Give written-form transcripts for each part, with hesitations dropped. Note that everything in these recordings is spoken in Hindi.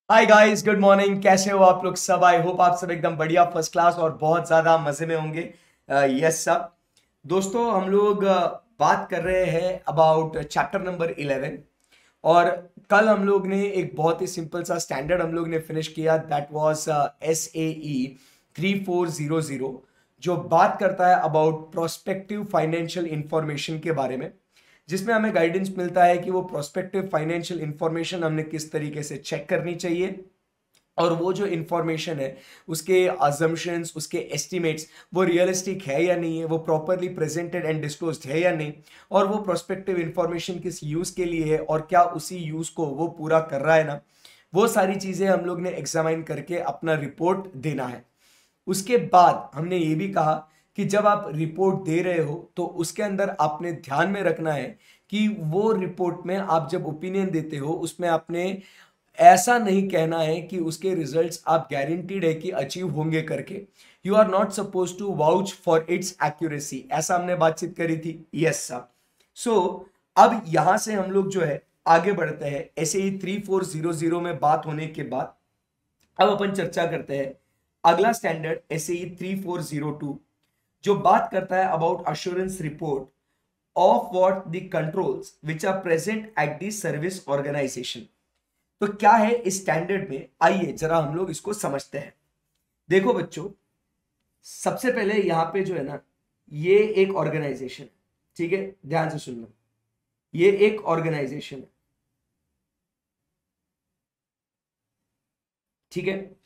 Hi guys, good morning. कैसे हो आप लोग सब? आई होप आप सब एकदम बढ़िया, फर्स्ट क्लास और बहुत ज्यादा मजे में होंगे। यस सब दोस्तों, हम लोग बात कर रहे हैं अबाउट चैप्टर नंबर 11। और कल हम लोग ने एक बहुत ही सिंपल सा स्टैंडर्ड हम लोग ने फिनिश किया, दैट वाज SAE 3400, जो बात करता है अबाउट प्रोस्पेक्टिव फाइनेंशियल इंफॉर्मेशन के बारे में, जिसमें हमें गाइडेंस मिलता है कि वो प्रोस्पेक्टिव फाइनेंशियल इंफॉर्मेशन हमने किस तरीके से चेक करनी चाहिए, और वो जो इंफॉर्मेशन है उसके अजम्पशंस, उसके एस्टिमेट्स, वो रियलिस्टिक है या नहीं है, वो प्रॉपरली प्रेजेंटेड एंड डिस्क्लोज्ड है या नहीं, और वो प्रोस्पेक्टिव इंफॉर्मेशन किस यूज के लिए है और क्या उसी यूज को वो पूरा कर रहा है ना। वो सारी चीजें हम लोग ने एग्जामाइन करके अपना रिपोर्ट देना है। उसके बाद हमने ये भी कहा कि जब आप रिपोर्ट दे रहे हो तो उसके अंदर आपने ध्यान में रखना है कि वो रिपोर्ट में आप जब ओपिनियन देते हो उसमें आपने ऐसा नहीं कहना है कि उसके रिजल्ट्स आप गारंटीड है कि अचीव होंगे करके। You are not suppose to vouch for its accuracy, ऐसा हमने बातचीत करी थी। Yes sir. सो अब यहां से हम लोग जो है आगे बढ़ते हैं। ऐसे ही 3400 में बात होने के बाद अब अपन चर्चा करते हैं अगला स्टैंडर्ड SAE 3402, जो बात करता है about assurance report of what the controls which are present at the service organisation. तो क्या है इस स्टैंडर्ड में, आइए जरा हम लोग इसको समझते हैं। देखो बच्चों, सबसे पहले यहां पे जो है ना, ये एक ऑर्गेनाइजेशन है। ठीक है, ध्यान से सुनना। ये एक ऑर्गेनाइजेशन है, ठीक है।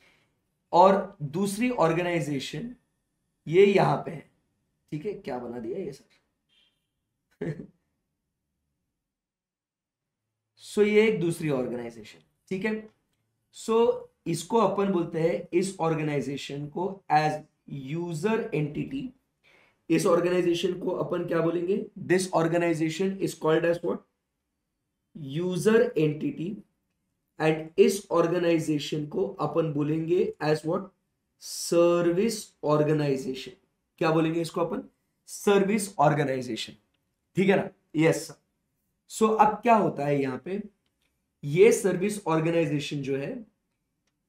और दूसरी ऑर्गेनाइजेशन ये यहां पे है। ठीक है, क्या बना दिया ये सर? सो ये एक दूसरी ऑर्गेनाइजेशन, ठीक है। सो इसको अपन बोलते हैं, इस ऑर्गेनाइजेशन को एज यूजर एंटिटी। इस ऑर्गेनाइजेशन को अपन क्या बोलेंगे? This organisation is called as what? User entity. And इस ऑर्गेनाइजेशन को अपन बोलेंगे एज व्हाट? Service organisation. क्या बोलेंगे इसको अपन? Service organisation. ठीक है ना? यस। सो अब क्या होता है यहां पे, ये सर्विस ऑर्गेनाइजेशन जो है,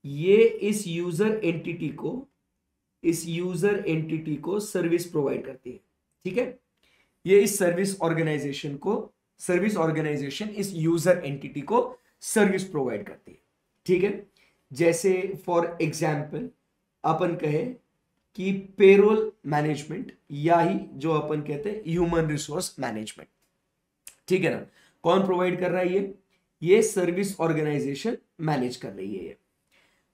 ये इस यूजर एंटिटी को सर्विस प्रोवाइड करती है। ठीक है, ये इस सर्विस ऑर्गेनाइजेशन इस यूजर एंटिटी को सर्विस प्रोवाइड करती है। ठीक है, जैसे फॉर एग्जाम्पल अपन कहे कि पेरोल मैनेजमेंट, या ही जो अपन कहते हैं ह्यूमन रिसोर्स मैनेजमेंट। ठीक है ना? कौन प्रोवाइड कर रहा है? ये सर्विस ऑर्गेनाइजेशन मैनेज कर रही है ये।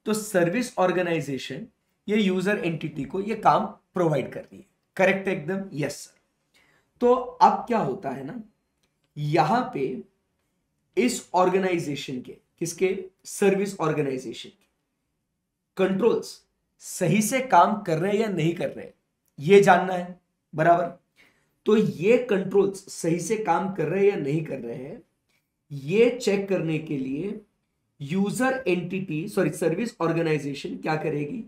तो सर्विस ऑर्गेनाइजेशन ये यूजर एंटिटी को ये काम प्रोवाइड कर रही है। करेक्ट एकदम? Yes sir. तो अब क्या होता है ना, यहां पे इस ऑर्गेनाइजेशन के, किसके? सर्विस ऑर्गेनाइजेशन के कंट्रोल्स सही से काम कर रहे हैं या नहीं कर रहे, ये जानना है। बराबर? तो ये कंट्रोल्स सही से काम कर रहे हैं या नहीं कर रहे हैं, ये चेक करने के लिए user entity, sorry, service organisation क्या करेगी?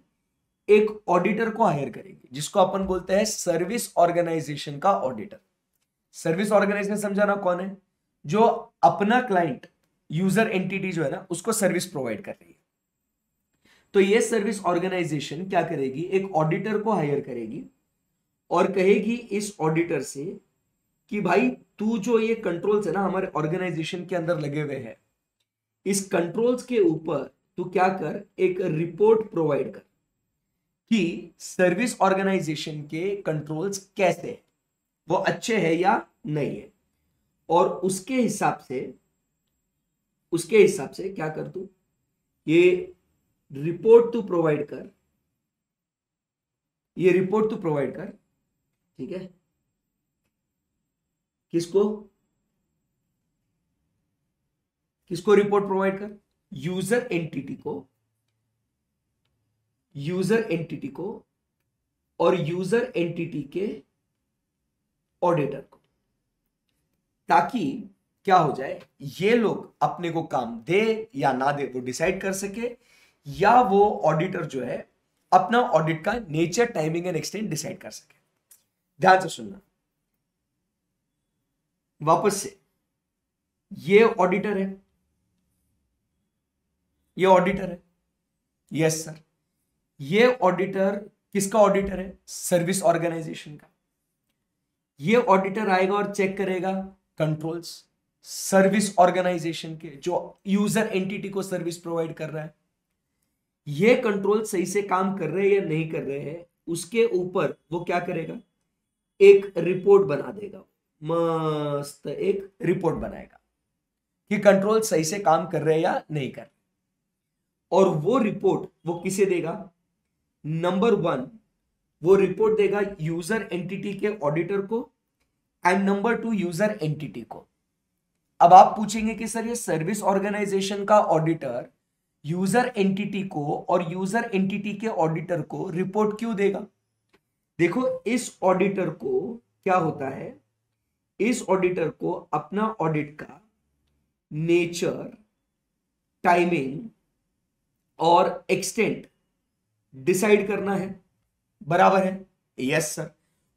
एक ऑडिटर को हायर करेगी, जिसको अपन बोलते हैं सर्विस ऑर्गेनाइजेशन का ऑडिटर। सर्विस ऑर्गेनाइजेशन समझाना कौन है? जो अपना क्लाइंट, यूजर एंटिटी जो है ना, उसको सर्विस प्रोवाइड कर रही है। तो ये सर्विस ऑर्गेनाइजेशन क्या करेगी? एक ऑडिटर को हायर करेगी और कहेगी इस ऑडिटर से कि भाई, तू जो ये कंट्रोल्स है ना हमारे ऑर्गेनाइजेशन के अंदर लगे हुए हैं, इस कंट्रोल्स के ऊपर तू क्या कर, एक रिपोर्ट प्रोवाइड कर कि सर्विस ऑर्गेनाइजेशन के कंट्रोल्स कैसे हैं, वो अच्छे हैं या नहीं है। और उसके हिसाब से क्या कर, तू ये रिपोर्ट तू प्रोवाइड कर, ठीक है। किसको? किसको रिपोर्ट प्रोवाइड कर? यूजर एंटिटी को, यूजर एंटिटी को और यूजर एंटिटी के ऑडिटर को, ताकि क्या हो जाए, ये लोग अपने को काम दे या ना दे वो डिसाइड कर सके, या वो ऑडिटर जो है अपना ऑडिट का nature, timing and extent decide कर सके। ध्यान से सुनना वापस से। ये ऑडिटर है, ये ऑडिटर है। यस सर, ये ऑडिटर किसका ऑडिटर है? सर्विस ऑर्गेनाइजेशन का। ये ऑडिटर आएगा और चेक करेगा कंट्रोल्स सर्विस ऑर्गेनाइजेशन के, जो यूजर एंटिटी को सर्विस प्रोवाइड कर रहा है। ये कंट्रोल सही से काम कर रहे हैं या नहीं कर रहे हैं, उसके ऊपर वो क्या करेगा? एक रिपोर्ट बना देगा, मस्त एक रिपोर्ट बनाएगा कि कंट्रोल सही से काम कर रहे हैं या नहीं कर रहे। और वो रिपोर्ट वो किसे देगा? नंबर 1 वो रिपोर्ट देगा यूजर एंटिटी के ऑडिटर को, एंड नंबर 2 यूजर एंटिटी को। अब आप पूछेंगे कि सर ये सर्विस ऑर्गेनाइजेशन का ऑडिटर यूजर एंटिटी को और यूजर एंटिटी के ऑडिटर को रिपोर्ट क्यों देगा? देखो, इस ऑडिटर को क्या होता है, इस ऑडिटर को अपना ऑडिट का नेचर, टाइमिंग और एक्सटेंट डिसाइड करना है, बराबर है? Yes sir.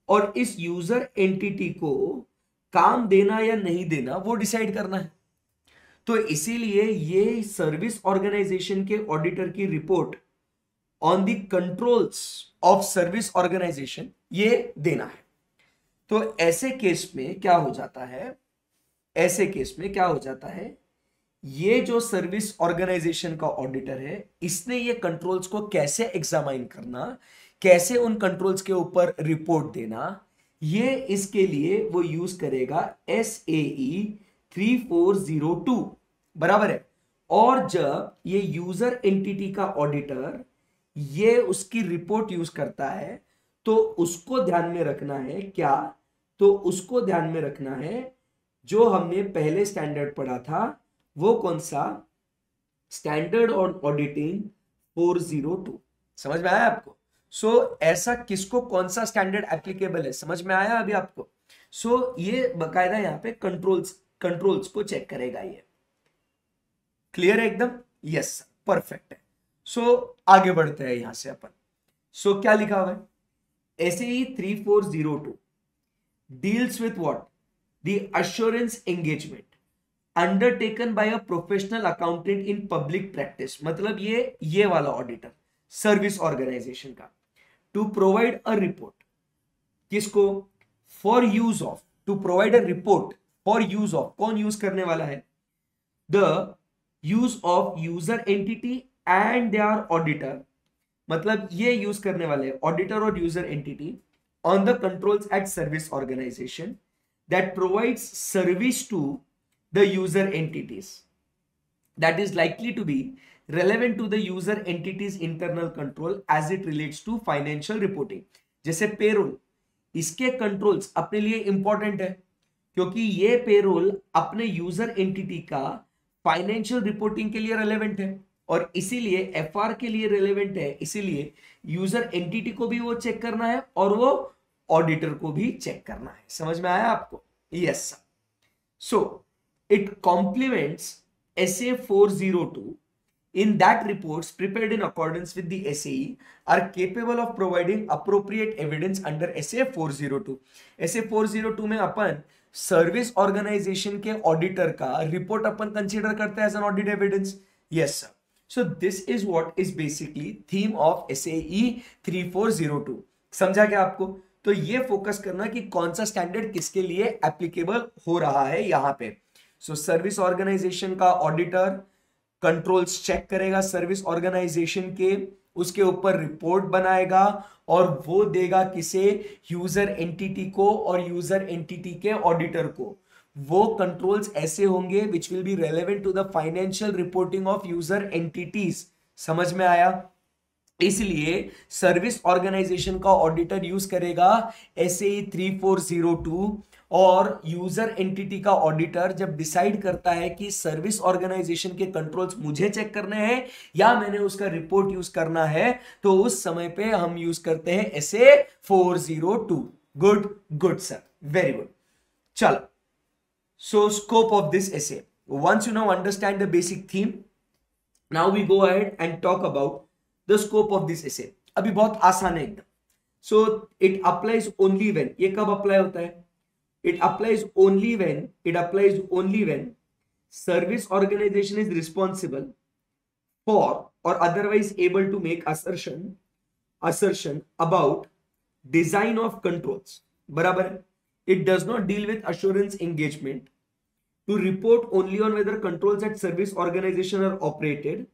और इस यूजर एंटिटी को काम देना या नहीं देना वो डिसाइड करना है। तो इसीलिए ये सर्विस ऑर्गेनाइजेशन के ऑडिटर की report on the controls of service organisation ये देना है। तो ऐसे केस में क्या हो जाता है, ऐसे केस में क्या हो जाता है, ये जो सर्विस ऑर्गेनाइजेशन का ऑडिटर है, इसने ये कंट्रोल्स को कैसे एग्जामाइन करना, कैसे उन कंट्रोल्स के ऊपर रिपोर्ट देना, ये इसके लिए वो यूज करेगा SAE 3402, बराबर है। और जब ये यूजर एंटिटी का ऑडिटर ये उसकी रिपोर्ट यूज करता है, तो उसको ध्यान में रखना है क्या? तो उसको ध्यान में रखना है जो हमने पहले स्टैंडर्ड पढ़ा था, वो कौन सा? Standard on auditing 402। समझ में आया आपको? ऐसा किसको कौन सा स्टैंडर्ड एप्लीकेबल है, समझ में आया अभी आपको? ये बकायदा यहाँ पे कंट्रोल्स को चेक करेगा। ये क्लियर है एकदम? यस, परफेक्ट है। आगे बढ़ते हैं यहां से अपन। क्या लिखा हुआ है? SAE 3402 deals with what? The assurance engagement undertaken by a professional accountant in public practice। मतलब ये वाला ऑडिटर सर्विस ऑर्गेनाइजेशन का, टू प्रोवाइड अ रिपोर्ट किसको? For use of, to provide a report for use of, कौन यूज करने वाला है? The use of user entity and their auditor. मतलब ये यूज करने वाले ऑडिटर और user entity on the controls at service organisation that provides service to the user entities that is likely to be relevant to the user entities internal control as it relates to financial reporting। जैसे पेरोल, इसके कंट्रोल्स अपने लिए इंपॉर्टेंट है क्योंकि ये पेरोल अपने यूजर एंटिटी का फाइनेंशियल रिपोर्टिंग के लिए रेलेवेंट है, और इसीलिए FR के लिए रेलेवेंट है। इसीलिए यूजर एंटिटी को भी वो चेक करना है और वो ऑडिटर को भी चेक करना है। समझ में आया आपको? Yes sir. It complements SA 402 in that reports prepared in accordance with the SAE are capable of providing appropriate evidence under SA 402। SA 402 में अपन सर्विस ऑर्गेनाइजेशन के ऑडिटर का रिपोर्ट अपन कंसीडर करते हैं as an audit evidence. Yes sir. So this is what is basically theme of SAE 3402। समझा क्या आपको? तो ये फोकस करना कि कौन सा स्टैंडर्ड किसके लिए एप्लीकेबल हो रहा है यहां पे। सर्विस ऑर्गेनाइजेशन का ऑडिटर कंट्रोल्स चेक करेगा सर्विस ऑर्गेनाइजेशन के, उसके ऊपर रिपोर्ट बनाएगा और वो देगा किसे? यूजर एंटिटी को और यूजर एंटिटी के ऑडिटर को। वो कंट्रोल्स ऐसे होंगे which will be relevant to the financial reporting of user entities. समझ में आया? इसलिए सर्विस ऑर्गेनाइजेशन का ऑडिटर यूज करेगा SAE 3402, और यूजर एंटिटी का ऑडिटर जब डिसाइड करता है कि सर्विस ऑर्गेनाइजेशन के कंट्रोल्स मुझे चेक करने हैं या मैंने उसका रिपोर्ट यूज करना है, तो उस समय पे हम यूज करते हैं SA 402। Good sir, very good. चलो, scope of this essay, once you now understand the basic theme, now we go ahead and talk about the scope of this essay। अभी बहुत आसान है एकदम। it applies only when, ये कब अप्लाई होता है? It applies only when service organization is responsible for or otherwise able to make assertion about design of controls, बराबर है. It does not deal with assurance engagement to report only on whether controls at service organization are operated,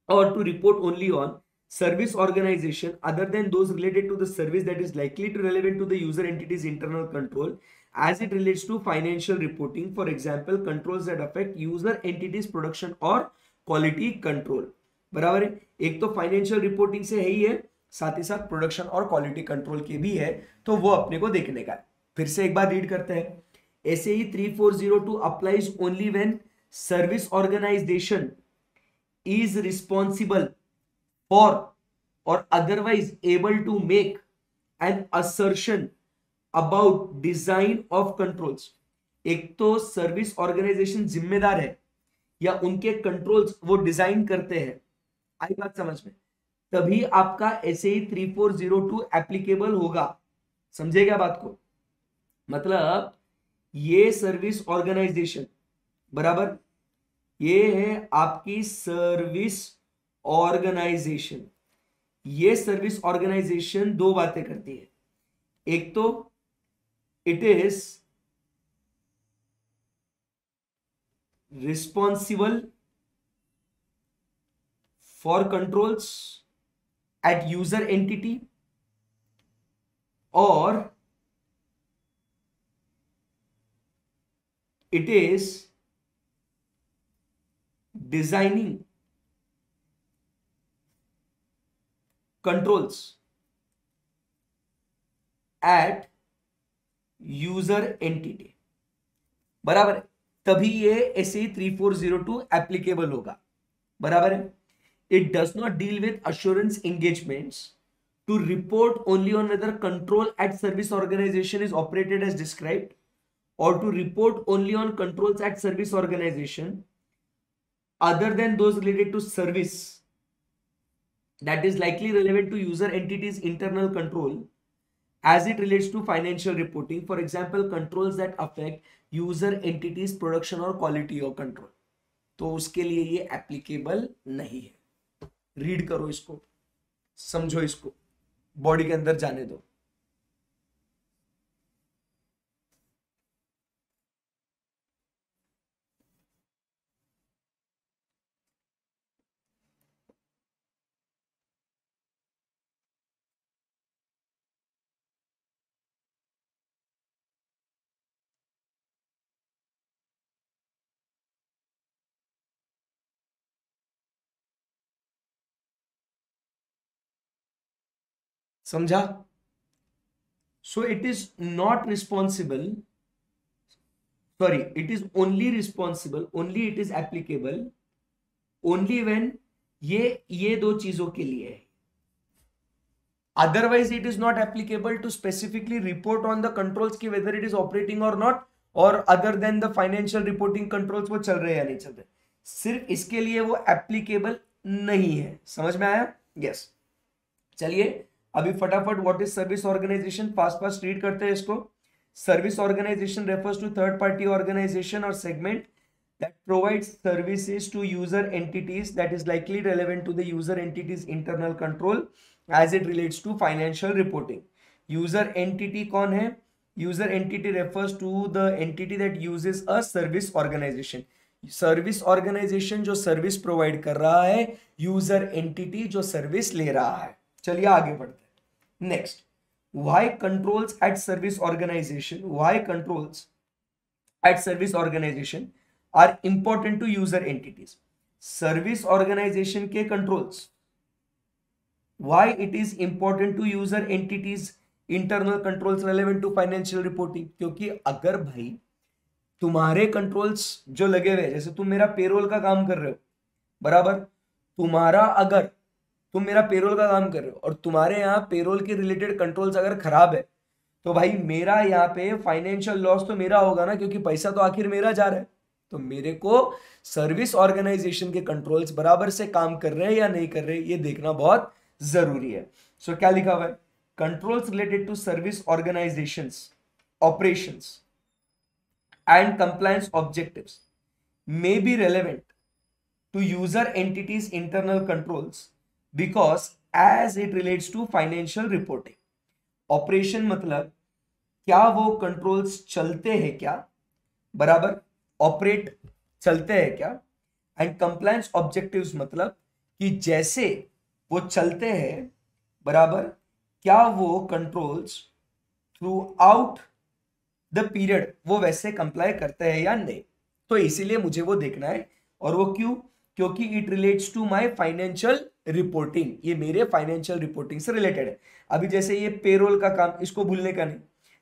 or to report only on service organization other than those related to the service that is likely to relevant to the user entity's internal control as it relates to financial reporting. For example, controls that affect user entities production or quality control. बराबर है. एक तो फाइनेंशियल रिपोर्टिंग से है ही है, साथ ही साथ प्रोडक्शन और क्वालिटी कंट्रोल के भी है, तो वो अपने को देखने का है. फिर से एक बार रीड करते हैं. SAE 3402 applies only when service organization is responsible for or otherwise able to make an assertion about design of controls. एक तो सर्विस ऑर्गेनाइजेशन जिम्मेदार है या उनके कंट्रोल्स वो डिजाइन करते हैं, आई बात समझ में, तभी आपका SAE 3402 एप्लीकेबल होगा. समझेगा बात को? मतलब ये सर्विस ऑर्गेनाइजेशन, बराबर, ये है आपकी सर्विस ऑर्गेनाइजेशन. ये सर्विस ऑर्गेनाइजेशन दो बातें करती है. एक तो it is responsible for controls at user entity, और it is designing controls at user entity. बराबर है, तभी ये SAE 3402 एप्लीकेबल होगा. बराबर है. It does not deal with assurance engagements to report only on whether control at service organization is operated as described, or to report only on controls at service organization other than those related to service that is likely relevant to user entities internal control as it relates to financial reporting. For example, controls that affect user entities production or quality or control. तो उसके लिए ये एप्लीकेबल नहीं है. रीड करो इसको, समझो इसको, बॉडी के अंदर जाने दो. समझा? So it is not responsible, sorry, it is only responsible, only it is applicable only when ये दो चीजों के लिए है. Otherwise it is not applicable to specifically report on the controls की वेदर इट इज ऑपरेटिंग और नॉट, और other than the financial reporting controls वो चल रहे हैं या नहीं चल रहे. सिर्फ इसके लिए वो एप्लीकेबल नहीं है. समझ में आया? यस. चलिए अभी फटाफट what is service organisation, fast fast read करते हैं इसको. Service organisation refers to third party organisation और segment that provides services to user entities that is likely relevant to the user entity's internal control as it relates to financial reporting. User entity कौन है? User entity refers to the entity that uses a service organization. Service organisation जो सर्विस प्रोवाइड कर रहा है, यूजर एंटिटी जो सर्विस ले रहा है. चलिए आगे बढ़ते हैं. Next, why controls at service organization, why controls at service organization are important to user entities. Service organisation के controls, why it is important to user entities internal controls relevant to financial reporting. क्योंकि अगर भाई तुम्हारे कंट्रोल्स जो लगे हुए, जैसे तुम मेरा पेरोल का काम कर रहे हो, बराबर, तुम्हारा अगर तुम मेरा पेरोल का काम कर रहे हो और तुम्हारे यहाँ पेरोल के रिलेटेड कंट्रोल्स अगर खराब है, तो भाई मेरा यहाँ पे फाइनेंशियल लॉस तो मेरा होगा ना, क्योंकि पैसा तो आखिर मेरा जा रहा है. तो मेरे को सर्विस ऑर्गेनाइजेशन के कंट्रोल्स बराबर से काम कर रहे हैं या नहीं कर रहे, ये देखना बहुत जरूरी है. सो क्या लिखा हुआ है? Controls related to service organisations operations and compliance objectives may be relevant to user entities internal controls because as it relates to financial reporting. Operation मतलब क्या वो कंट्रोल्स चलते हैं क्या, बराबर, ऑपरेट चलते हैं क्या, एंड कंप्लायंस ऑब्जेक्टिव्स मतलब कि जैसे वो चलते हैं, बराबर, क्या वो controls through out the period वो वैसे कंप्लाई करते हैं या नहीं। तो इसीलिए मुझे वो देखना है। और वो क्यों? क्योंकि it relates to my financial reporting, ये मेरे फाइनेंशियल रिपोर्टिंग से रिलेटेड है। अभी जैसे ये पेरोल का काम, इसको भूलने का नहीं,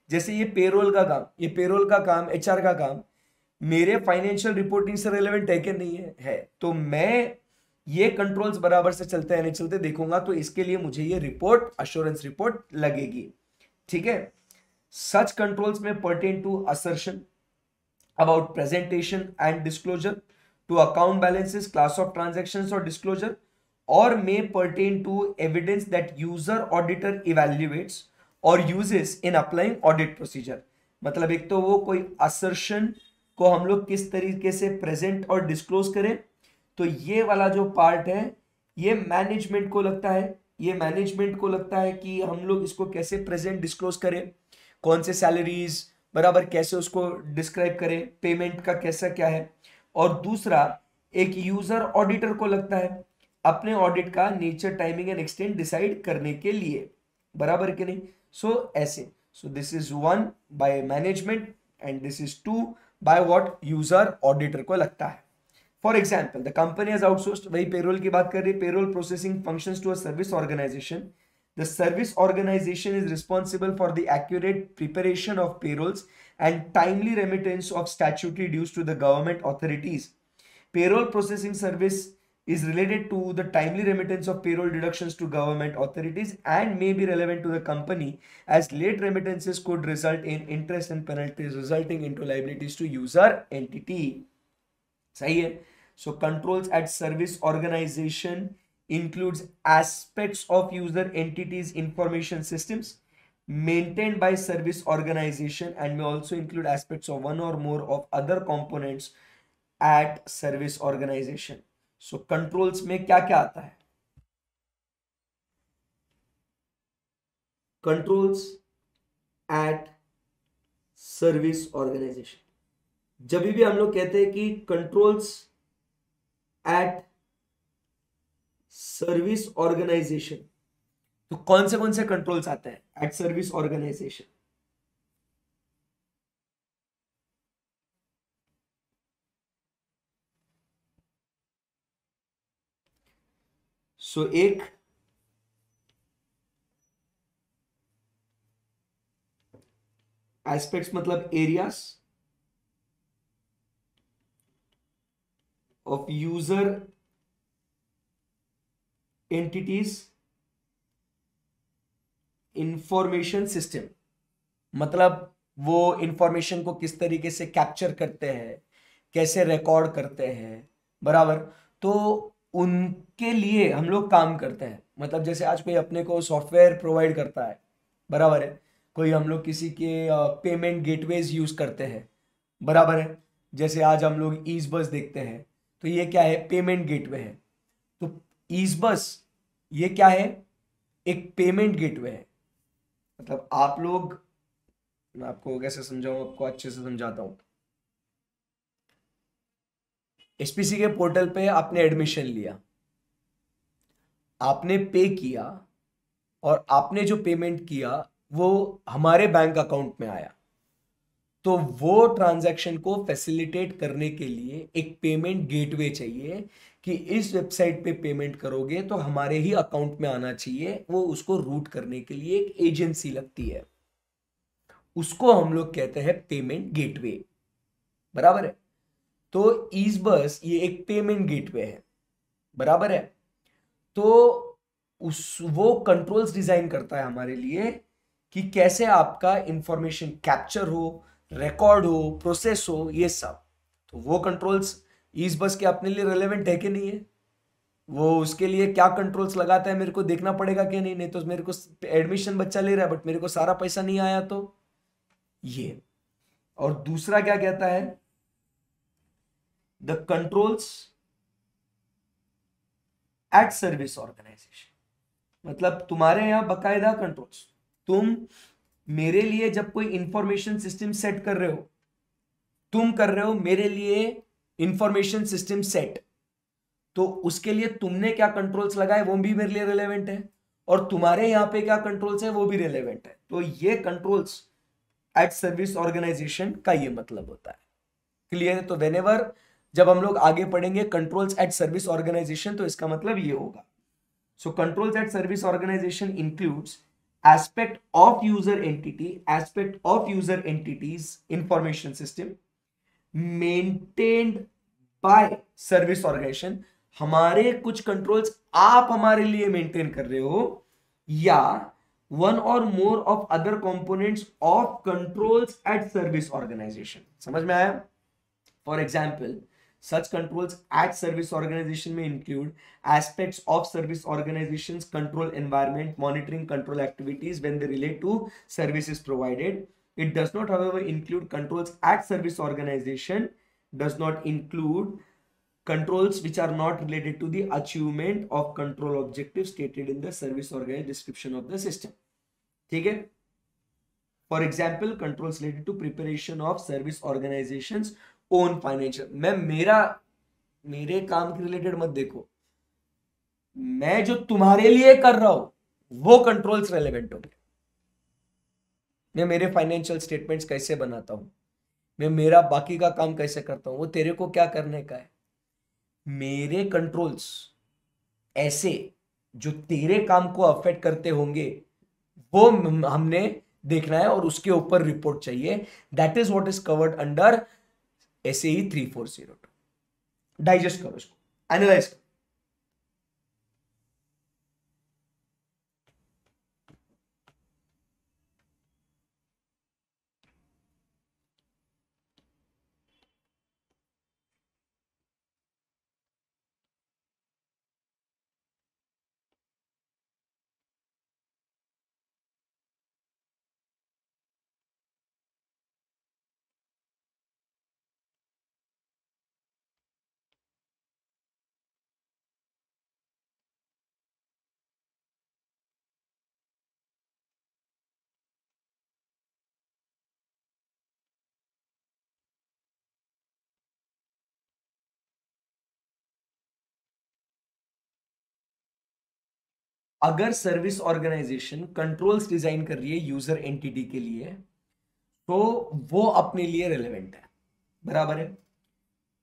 जैसे ये पेरोल का काम, ये पेरोल का काम, एचआर का काम मेरे फाइनेंशियल रिपोर्टिंग से रिलेवेंट है कि नहीं है तो मैं ये कंट्रोल्स बराबर से चलते हैं नहीं चलते देखूंगा, तो इसके लिए मुझे ये रिपोर्ट अश्योरेंस रिपोर्ट लगेगी। ठीक है। सच कंट्रोल्स में pertain to assertion about presentation and disclosure, to account balances, class of transactions or disclosure, or may pertain to evidence that user auditor evaluates or uses in applying audit procedure। मतलब एक तो वो कोई assertion को हम लोग किस तरीके से प्रेजेंट और डिस्क्लोज करें, तो ये वाला जो पार्ट है ये मैनेजमेंट को लगता है, ये मैनेजमेंट को लगता है कि हम लोग इसको कैसे प्रेजेंट डिस्क्लोज करें, कौन से सैलरीज, बराबर, कैसे उसको डिस्क्राइब करें, पेमेंट का कैसा क्या है। और दूसरा एक यूजर ऑडिटर को लगता है अपने ऑडिट का nature, timing and extent decide करने के लिए, बराबर कि नहीं। सो ऐसे, so this is one by management and this is two by what, user auditor को लगता है। For example the company has outsourced, वही पेरोल की बात कर रही है, payroll processing functions to a service organisation. The service organization is responsible for the accurate preparation of payrolls and timely remittance of statutory dues to the government authorities. Payroll processing service is related to the timely remittance of payroll deductions to government authorities and may be relevant to the company as late remittances could result in interest and penalties resulting into liabilities to user entity. सही है। So controls at service organization includes aspects of user entities information systems maintained by service organization and may also include aspects of one or more of other components at service organization. So controls में क्या क्या आता है? Controls at service organization, जब भी हम लोग कहते हैं कि कंट्रोल्स एट सर्विस ऑर्गेनाइजेशन, तो कौन से कंट्रोल्स आते हैं एट सर्विस ऑर्गेनाइजेशन? सो एक एस्पेक्ट्स मतलब areas of user entities information system, मतलब वो इंफॉर्मेशन को किस तरीके से कैप्चर करते हैं, कैसे रिकॉर्ड करते हैं, बराबर। तो उनके लिए हम लोग काम करते हैं। मतलब जैसे आज कोई अपने को सॉफ्टवेयर प्रोवाइड करता है, बराबर है, कोई हम लोग किसी के पेमेंट गेटवेज यूज करते हैं, बराबर है। जैसे आज हम लोग ईज बस देखते हैं, तो ये क्या है, पेमेंट गेटवे है। तो ईज बस ये क्या है, एक पेमेंट गेटवे है। मतलब आप लोग, मैं आपको कैसे समझाऊं, आपको अच्छे से समझाता हूं। एसपीसी के पोर्टल पे आपने एडमिशन लिया, आपने पे किया, और आपने जो पेमेंट किया वो हमारे बैंक अकाउंट में आया। तो वो ट्रांजैक्शन को फैसिलिटेट करने के लिए एक पेमेंट गेटवे चाहिए कि इस वेबसाइट पे पेमेंट करोगे तो हमारे ही अकाउंट में आना चाहिए। वो उसको रूट करने के लिए एक एजेंसी लगती है, उसको हम लोग कहते हैं पेमेंट गेटवे, बराबर है। तो ईज़बस ये एक पेमेंट गेटवे है, बराबर है। तो उस वो कंट्रोल्स डिजाइन करता है हमारे लिए कि कैसे आपका इंफॉर्मेशन कैप्चर हो, रिकॉर्ड हो, प्रोसेस हो, ये सब। तो वो कंट्रोल्स ईज़बस के अपने लिए रेलेवेंट है कि नहीं है, वो उसके लिए क्या कंट्रोल्स लगाता है मेरे को देखना पड़ेगा कि नहीं। नहीं तो मेरे को एडमिशन बच्चा ले रहा है बट मेरे को सारा पैसा नहीं आया, तो ये। और दूसरा क्या कहता है, the controls at service organisation, मतलब तुम्हारे यहां बकायदा कंट्रोल्स, तुम मेरे लिए जब कोई इंफॉर्मेशन सिस्टम सेट कर रहे हो, तुम कर रहे हो मेरे लिए इंफॉर्मेशन सिस्टम सेट, तो उसके लिए तुमने क्या कंट्रोल्स लगाए वो भी मेरे लिए रिलेवेंट है, और तुम्हारे यहां पे क्या कंट्रोल्स है वो भी रिलेवेंट है। तो ये कंट्रोल्स एट सर्विस ऑर्गेनाइजेशन का ये मतलब होता है। क्लियर है? तो वेनेवर जब हम लोग आगे पढ़ेंगे कंट्रोल्स एट सर्विस ऑर्गेनाइजेशन, तो इसका मतलब ये होगा। So controls at service organisation includes aspect of user entity, aspect of user entities information system maintained by service organization। हमारे कुछ कंट्रोल्स आप हमारे लिए मेंटेन कर रहे हो, या वन और more of other components of controls at service organisation. समझ में आया? For example, such controls at service organization may include aspects of service organization's control environment, monitoring control activities when they relate to services provided. It does not, however, include controls at service organization, does not include controls which are not related to the achievement of control objectives stated in the service organization description of the system. ठीक है? For example, controls related to preparation of service organizations own financial. मैं मेरे काम के रिलेटेड मत देखो, मैं जो तुम्हारे लिए कर रहा हूं वो कंट्रोल्स रेलेवेंट होंगे। मैं मेरे फाइनेंशियल स्टेटमेंट्स कैसे बनाता हूं, मैं मेरा बाकी का काम कैसे करता हूं, वो तेरे को क्या करने का है। मेरे कंट्रोल्स ऐसे जो तेरे काम को अफेक्ट करते होंगे वो हमने देखना है, और उसके ऊपर रिपोर्ट चाहिए। That is what is covered under SAE 3402। Digest करो इसको, एनालाइज करो। अगर सर्विस ऑर्गेनाइजेशन कंट्रोल्स डिजाइन कर रही है यूजर एंटिटी के लिए, तो वो अपने लिए रिलेवेंट है, बराबर है।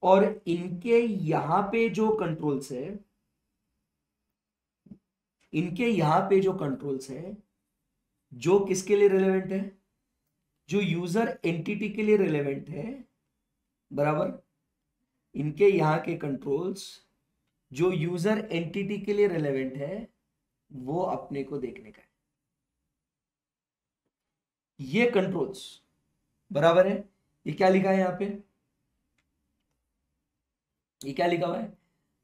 और इनके यहां पे जो कंट्रोल्स है, इनके यहां पे जो कंट्रोल्स है, जो किसके लिए रिलेवेंट है, जो यूजर एंटिटी के लिए रिलेवेंट है, बराबर। इनके यहां के कंट्रोल्स जो यूजर एंटिटी के लिए रिलेवेंट है वो अपने को देखने का है। ये कंट्रोल्स, बराबर है। ये क्या लिखा है यहां पे, ये क्या लिखा हुआ है,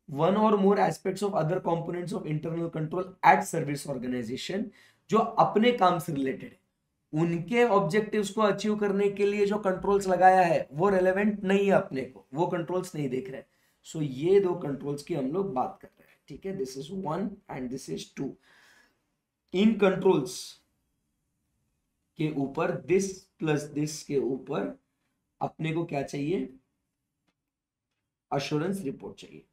वन और more aspects of other components of internal control at service organisation, जो अपने काम से रिलेटेड है, उनके ऑब्जेक्टिव्स को अचीव करने के लिए जो कंट्रोल्स लगाया है वो रेलेवेंट नहीं है अपने को, वो कंट्रोल्स नहीं देख रहे। सो ये दो कंट्रोल्स की हम लोग बात कर रहे हैं, ठीक है। This is 1 and this is 2। In controls के ऊपर दिस प्लस दिस के ऊपर अपने को क्या चाहिए, अश्योरेंस रिपोर्ट चाहिए।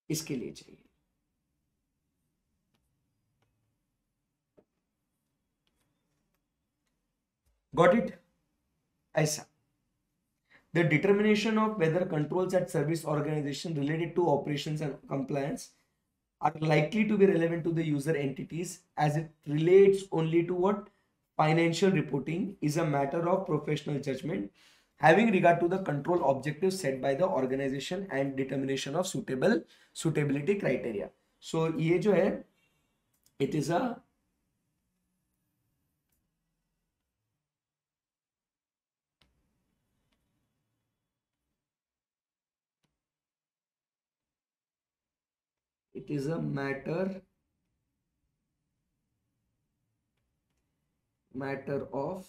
इसके लिए चाहिए। Got it? ऐसा the determination of whether controls at service organization related to operations and compliance are likely to be relevant to the user entities as it relates only to what financial reporting is a matter of professional judgment having regard to the control objectives set by the organization and determination of suitability criteria। so ये जो है it is a it is a matter of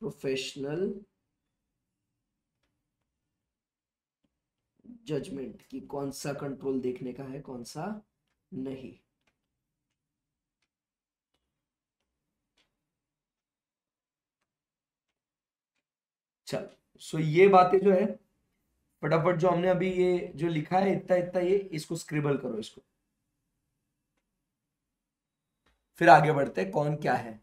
professional judgement कि कौन सा कंट्रोल देखने का है कौन सा नहीं। चल, सो ये बातें जो है फटाफट जो हमने अभी ये जो लिखा है इतना इतना ये इसको स्क्रिबल करो इसको, फिर आगे बढ़ते हैं कौन क्या है।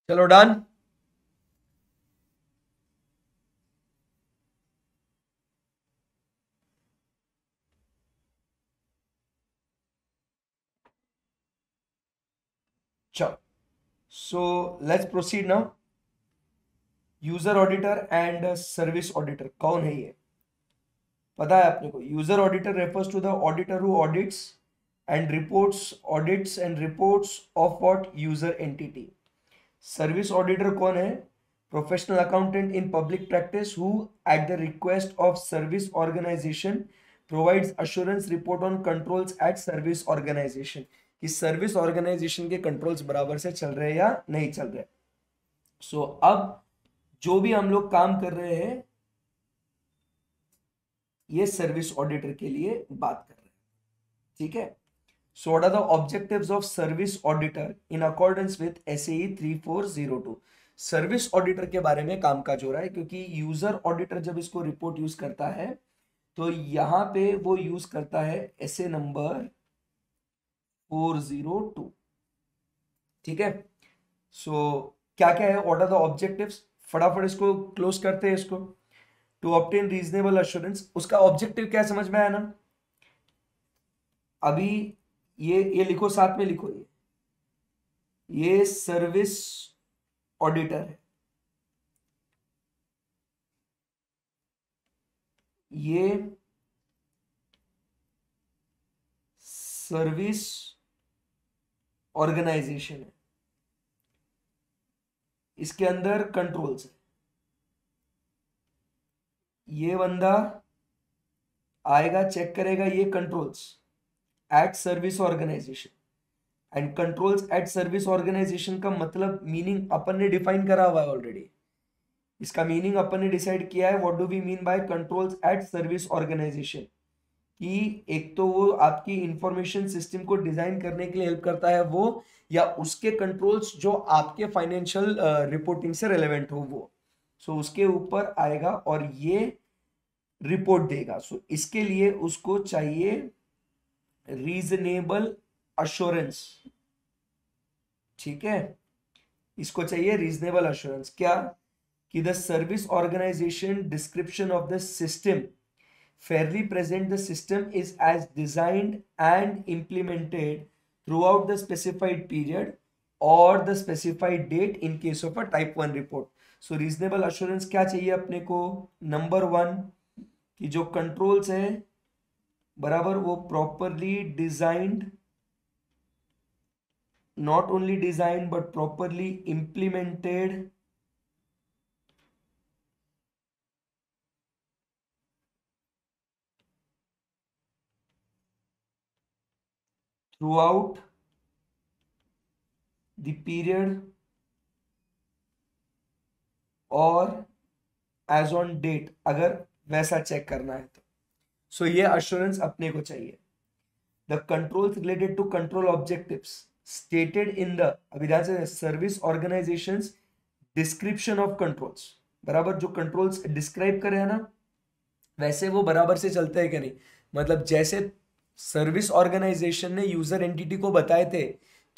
चलो डन। चलो, so let's proceed now. User auditor and service auditor कौन है ये पता है अपने को? User auditor refers to the auditor who audits and reports of what user entity. Service auditor कौन है? Professional accountant in public practice who at the request of service organisation provides assurance report on controls at service organisation, कि सर्विस ऑर्गेनाइजेशन के कंट्रोल्स बराबर से चल रहे हैं या नहीं चल रहे। सो अब जो भी हम लोग काम कर रहे हैं ये सर्विस ऑडिटर के लिए बात कर रहे हैं, ठीक है। So what are the objectives of service auditor in accordance with SAE 3402। Service auditor के बारे में काम काज हो रहा है, क्योंकि यूजर ऑडिटर जब इसको रिपोर्ट यूज करता है तो यहां पे वो यूज करता है एसए नंबर 402, ठीक है। सो क्या क्या है, व्हाट आर द ऑब्जेक्टिव्स, फटाफट इसको क्लोज करते हैं इसको। टू ऑब्टेन रीजनेबल अश्योरेंस, उसका ऑब्जेक्टिव क्या समझ में आया ना? अभी ये लिखो, साथ में लिखो, ये सर्विस ऑडिटर है, ये सर्विस ऑर्गेनाइजेशन है, इसके अंदर कंट्रोल्स है। ये बंदा आएगा, चेक करेगा ये controls at service organisation. And controls at service organisation का मतलब मीनिंग अपन ने डिफाइन करा हुआ है ऑलरेडी। इसका मीनिंग अपन ने डिसाइड किया है, what do we mean by controls at service organisation, कि एक तो वो आपकी इंफॉर्मेशन सिस्टम को डिजाइन करने के लिए हेल्प करता है वो, या उसके कंट्रोल्स जो आपके फाइनेंशियल रिपोर्टिंग से रेलेवेंट हो वो, सो उसके ऊपर आएगा और ये रिपोर्ट देगा। सो इसके लिए उसको चाहिए रीजनेबल अश्योरेंस, ठीक है। इसको चाहिए रीजनेबल अश्योरेंस, क्या कि the service organization description of the system fairly present the system is as designed and implemented throughout the specified period or the specified date in case of a type 1 report. So reasonable assurance क्या चाहिए अपने को? नंबर वन, कि जो कंट्रोल्स है बराबर वो properly designed, not only designed but properly implemented throughout the period और एज ऑन डेट, अगर वैसा चेक करना है तो। सो ये अश्योरेंस अपने को चाहिए। The controls related to control objectives stated in the, अभी ध्यान से, service organisations description of controls, बराबर जो कंट्रोल्स डिस्क्राइब करे है ना वैसे वो बराबर से चलते हैं कि नहीं। मतलब जैसे सर्विस ऑर्गेनाइजेशन ने यूजर एंटिटी को बताए थे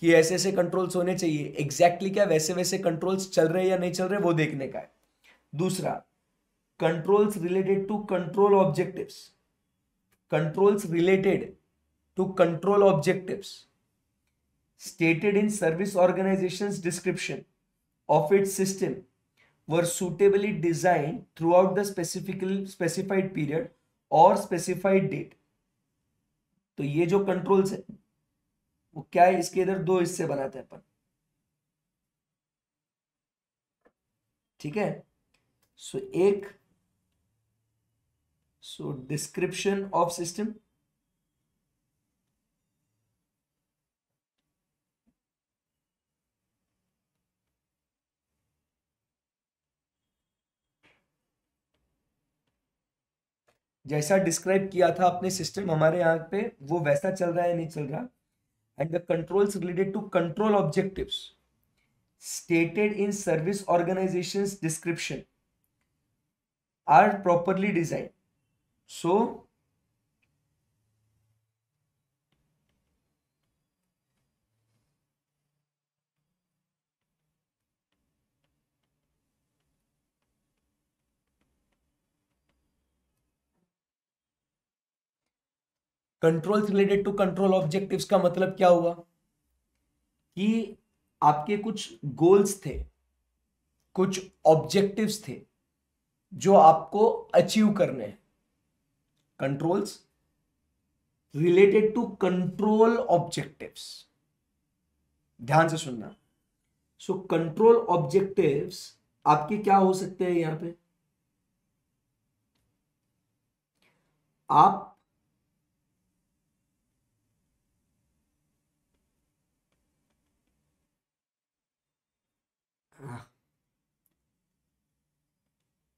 कि ऐसे ऐसे कंट्रोल्स होने चाहिए, एग्जैक्टली क्या वैसे वैसे कंट्रोल्स चल रहे हैं या नहीं चल रहे वो देखने का है। दूसरा, controls related to control objectives, controls related to control objectives stated in service organization's description of its system were suitably designed throughout the specified period or specified date। तो ये जो कंट्रोल्स है वो क्या है, इसके इधर दो हिस्से बनाते हैं अपन, ठीक है। सो एक, सो डिस्क्रिप्शन ऑफ सिस्टम, जैसा डिस्क्राइब किया था अपने सिस्टम हमारे यहाँ पे वो वैसा चल रहा है नहीं चल रहा। And the controls related to control objectives stated in service organization's description are properly designed. So controls related to control objectives का मतलब क्या हुआ कि आपके कुछ गोल्स थे, कुछ ऑब्जेक्टिव्स थे जो आपको अचीव करने हैं। Controls related to control objectives, ध्यान से सुनना। सो कंट्रोल ऑब्जेक्टिव्स आपके क्या हो सकते हैं यहां पे? आप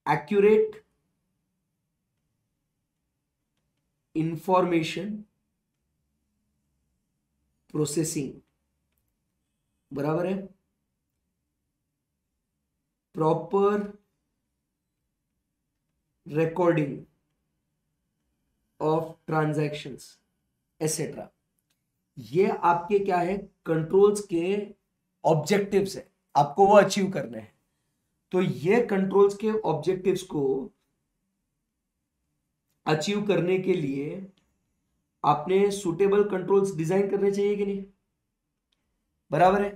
एक्यूरेट इंफॉर्मेशन प्रोसेसिंग, बराबर है, proper recording of transactions etcetera, ये आपके क्या है? कंट्रोल्स के ऑब्जेक्टिव्स है, आपको वो अचीव करने हैं। तो ये कंट्रोल्स के ऑब्जेक्टिव्स को अचीव करने के लिए आपने सुटेबल कंट्रोल्स डिजाइन करने चाहिए कि नहीं? बराबर है।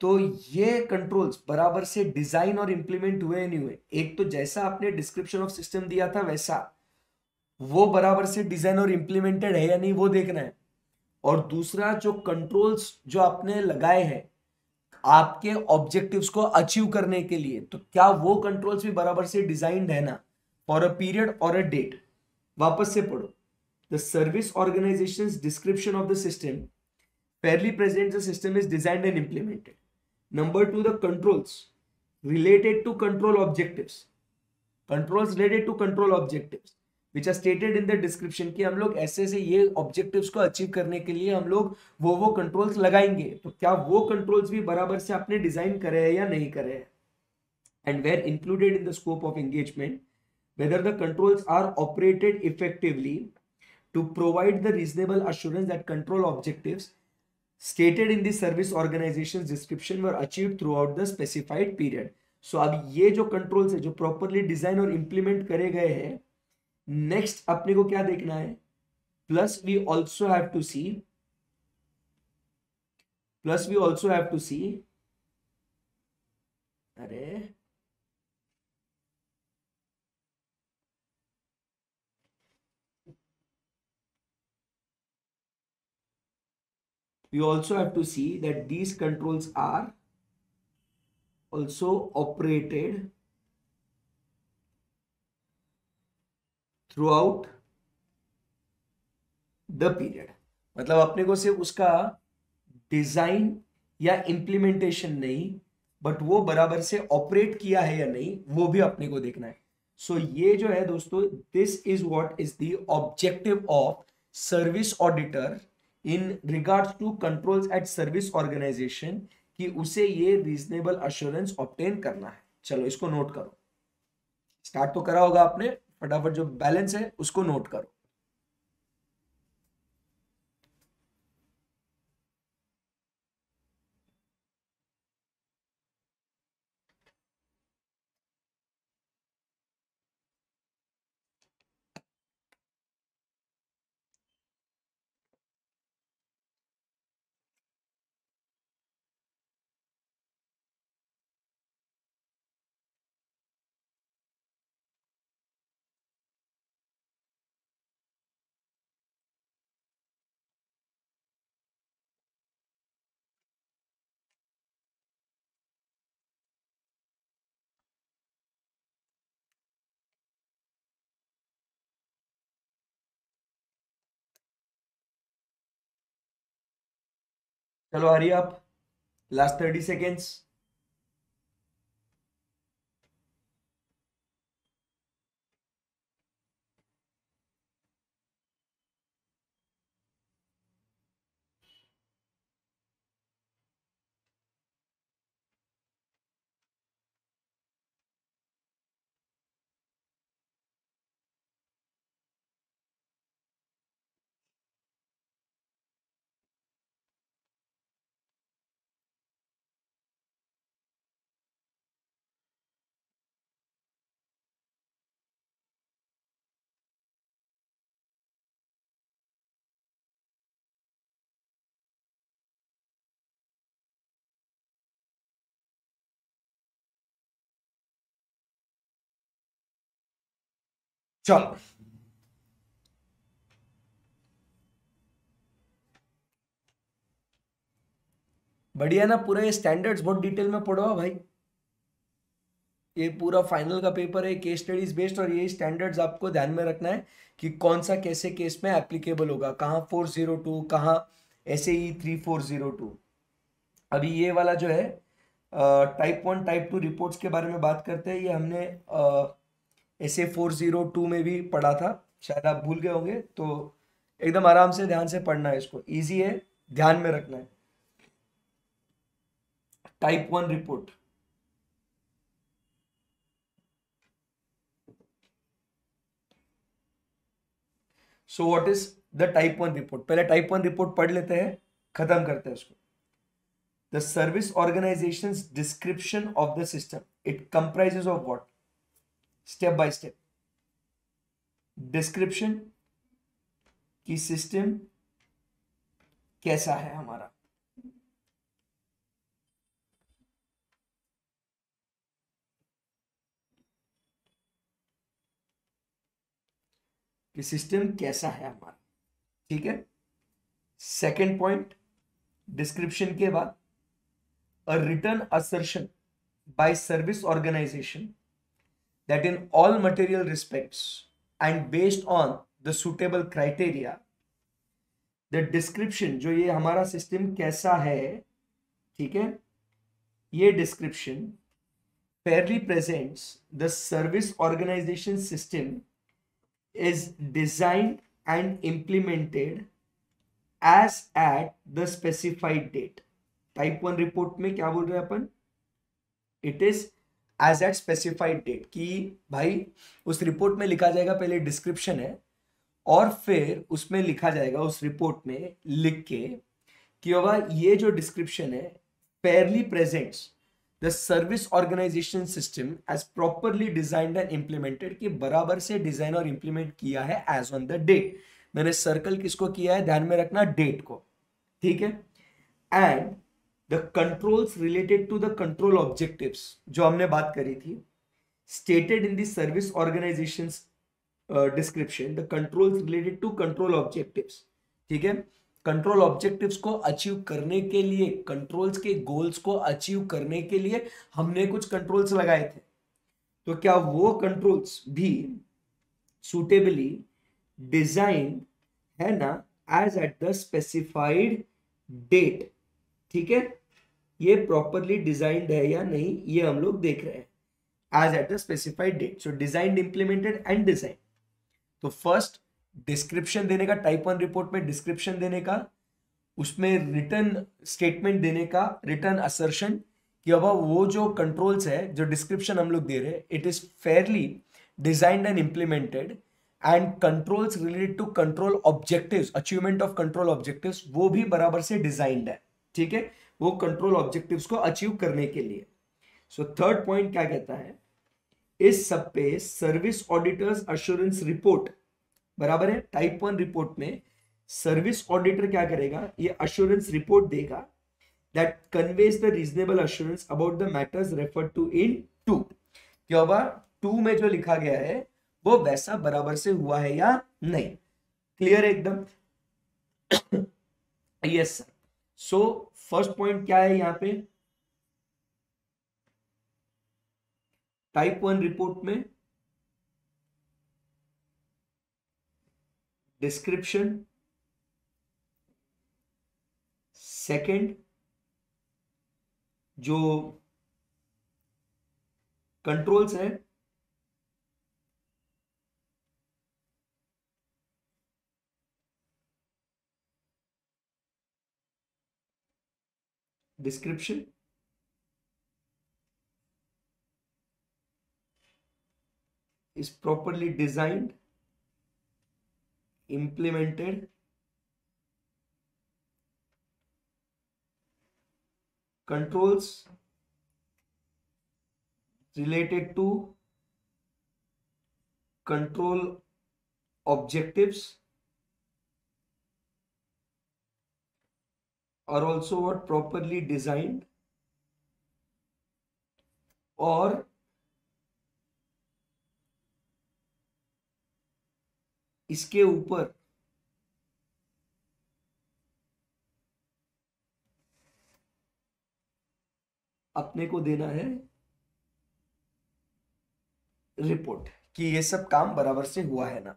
तो ये कंट्रोल्स बराबर से डिजाइन और इंप्लीमेंट हुए नहीं हुए, एक तो जैसा आपने डिस्क्रिप्शन ऑफ सिस्टम दिया था वैसा वो बराबर से डिजाइन और इंप्लीमेंटेड है या नहीं वो देखना है। और दूसरा, जो कंट्रोल्स जो आपने लगाए हैं आपके ऑब्जेक्टिव्स को अचीव करने के लिए, तो क्या वो कंट्रोल्स भी बराबर से डिजाइंड है ना, फॉर अ पीरियड और अ डेट। वापस से पढ़ो, the service organization description of the system fairly presents the system is designed and implemented. Number two, the controls related to control objectives. Controls related to control objectives which are stated in the description कि हम लोग ऐसे से ये objectives को अचीव करने के लिए हम लोग वो कंट्रोल्स लगाएंगे। तो क्या वो कंट्रोल्स भी बराबर से आपने डिजाइन करे हैं या नहीं करे हैं? And were included in the scope of engagement, whether the controls are operated effectively to provide the reasonable assurance that control objectives stated in the service organization's description were achieved throughout the specified period. So अब ये जो कंट्रोल्स है जो प्रॉपरली डिजाइन और इंप्लीमेंट करे गए हैं, नेक्स्ट अपने को क्या देखना है? Plus we also have to see, plus we also have to see, अरे we also have to see that these controls are also operated throughout the period. मतलब अपने को सिर्फ उसका डिजाइन या इंप्लीमेंटेशन नहीं, बट वो बराबर से ऑपरेट किया है या नहीं वो भी अपने को देखना है। सो ये जो है दोस्तों, this is what is the objective of service auditor in regards to controls at service organisation, कि उसे ये रीजनेबल अश्योरेंस ऑब्टेन करना है। चलो इसको नोट करो, स्टार्ट तो करा होगा आपने, फटाफट जो बैलेंस है उसको नोट करो। चलो हरी आप, लास्ट 30 सेकेंड्स। चलो बढ़िया ना, पूरा ये स्टैंडर्ड्स बहुत डिटेल में पढ़ो भाई। ये पूरा फाइनल का पेपर है केस स्टडीज बेस्ड, और ये स्टैंडर्ड्स आपको ध्यान में रखना है कि कौन सा कैसे केस में एप्लीकेबल होगा, कहाँ 402, कहाँ ऐसे ही 3402। अभी ये वाला जो है टाइप 1 टाइप 2 रिपोर्ट्स के बारे में बात करते हैं। ये हमने ऐसे 402 में भी पढ़ा था, शायद आप भूल गए होंगे, तो एकदम आराम से ध्यान से पढ़ना है, इसको इजी है, ध्यान में रखना है। टाइप 1 report, so what is the type 1 report? पहले टाइप 1 रिपोर्ट पढ़ लेते हैं, खत्म करते हैं उसको। The service organisations description of the system, it comprises of what? Step by step description कि सिस्टम कैसा है हमारा, कि सिस्टम कैसा है हमारा, ठीक है। सेकेंड पॉइंट, डिस्क्रिप्शन के बाद a written assertion by service organization that in all material respects and based on the suitable criteria the description, जो ये हमारा सिस्टम कैसा है, ठीक है, ये description fairly presents the service organization system is designed and implemented as at the specified date। Type 1 report में क्या बोल रहे हैं अपन? It is as at specified date, कि भाई उस रिपोर्ट में लिखा जाएगा, पहले डिस्क्रिप्शन है और फिर उसमें लिखा जाएगा उस रिपोर्ट में लिख के कि बाबा ये जो डिस्क्रिप्शन है fairly presents the service organization system as properly designed and implemented, कि बराबर से डिजाइन और इंप्लीमेंट किया है एज ऑन द डेट। मैंने सर्कल किसको किया है, ध्यान में रखना, डेट को, ठीक है। And the controls related to the control objectives, जो हमने बात करी थी, stated in the service organization description, the controls related to control objectives, ठीक है। कंट्रोल ऑब्जेक्टिव्स को अचीव करने के लिए, कंट्रोल्स के गोल्स को अचीव करने के लिए हमने कुछ कंट्रोल्स लगाए थे, तो क्या वो कंट्रोल्स भी सुटेबली डिजाइन है ना as at the specified date, ठीक है। ये प्रॉपरली डिजाइंड है या नहीं, ये हम लोग देख रहे हैं as at the specified date. So designed, implemented and design. तो फर्स्ट डिस्क्रिप्शन देने का, टाइप 1 रिपोर्ट में डिस्क्रिप्शन देने का, उसमें रिटर्न स्टेटमेंट देने का, रिटर्न असर्शन कि अब वो जो कंट्रोल्स है, जो डिस्क्रिप्शन हम लोग दे रहे हैं, it is fairly designed and implemented, and controls related to control objectives, achievement of control objectives, वो भी बराबर से डिजाइंड है, ठीक है, वो कंट्रोल ऑब्जेक्टिव्स को अचीव करने के लिए। सो थर्ड पॉइंट क्या कहता है, इस सब पे सर्विस ऑडिटर्स अश्योरेंस रिपोर्ट, बराबर है, टाइप 1 रिपोर्ट में सर्विस ऑडिटर क्या करेगा, ये अश्योरेंस रिपोर्ट देगा that conveys the reasonable assurance about the matters referred to in 2। क्या हुआ, 2 में जो लिखा गया है वो वैसा बराबर से हुआ है या नहीं। क्लियर है एकदम? Yes sir. So first point क्या है यहां पे, टाइप 1 रिपोर्ट में डिस्क्रिप्शन, सेकंड जो कंट्रोल्स है, description, is properly designed, implemented, controls related to control objectives are also what properly designed, और इसके ऊपर अपने को देना है रिपोर्ट कि ये सब काम बराबर से हुआ है ना।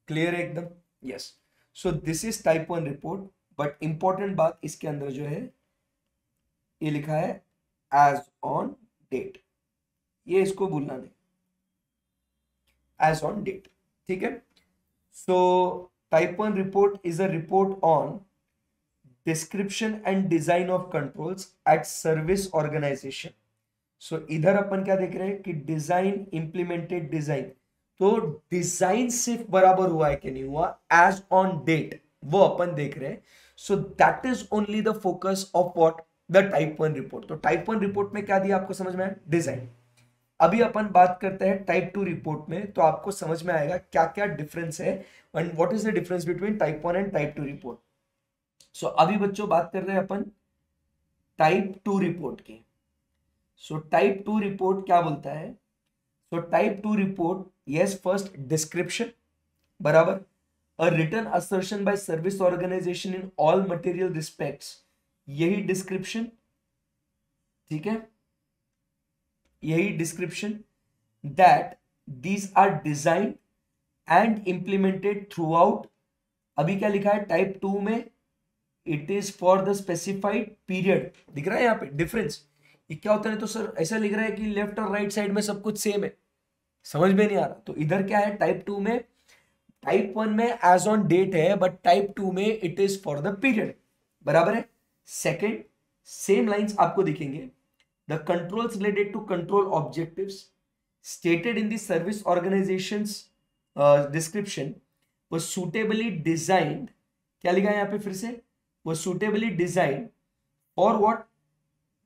क्लियर है एकदम? Yes. So this is type 1 report, but important बात इसके अंदर जो है ये लिखा है एज ऑन डेट, ये इसको भूलना नहीं, एज ऑन डेट। ठीक है। So type 1 report is a report on description and design of controls at service organisation. So इधर अपन क्या देख रहे हैं कि डिजाइन, इंप्लीमेंटेड डिजाइन, तो डिजाइन सिर्फ बराबर हुआ है कि नहीं हुआ, एज ऑन डेट वो अपन देख रहे हैं। So that is only the focus of what, the type 1 report. तो टाइप 1 रिपोर्ट में क्या दिया आपको समझ में आया, डिजाइन। अभी अपन बात करते हैं टाइप 2 रिपोर्ट में, तो आपको समझ में आएगा क्या क्या डिफरेंस है and what is the difference between type 1 and type 2 report. So अभी बच्चों बात कर रहे हैं अपन टाइप 2 रिपोर्ट की। सो टाइप 2 रिपोर्ट क्या बोलता है? So type 2 report, yes, first description, बराबर, a written assertion by service organisation in all material respects, यही डिस्क्रिप्शन। ठीक है, यही description that these are design and implemented throughout. अभी क्या लिखा है टाइप 2 में? It is for the specified period. दिख रहा है यहाँ पे डिफरेंस? ये क्या होता है, तो सर ऐसा लिख रहा है कि लेफ्ट और राइट साइड में सब कुछ सेम है, समझ में नहीं आ रहा। तो इधर क्या है टाइप 2 में, टाइप 1 में एज ऑन डेट है, बट टाइप 2 में it is for the period, बराबर है। सेकेंड, सेम लाइंस आपको दिखेंगे, the controls related to control objectives stated in the service organization's description was suitably designed, क्या लिखा है यहाँ पे फिर से, was suitably designed for what,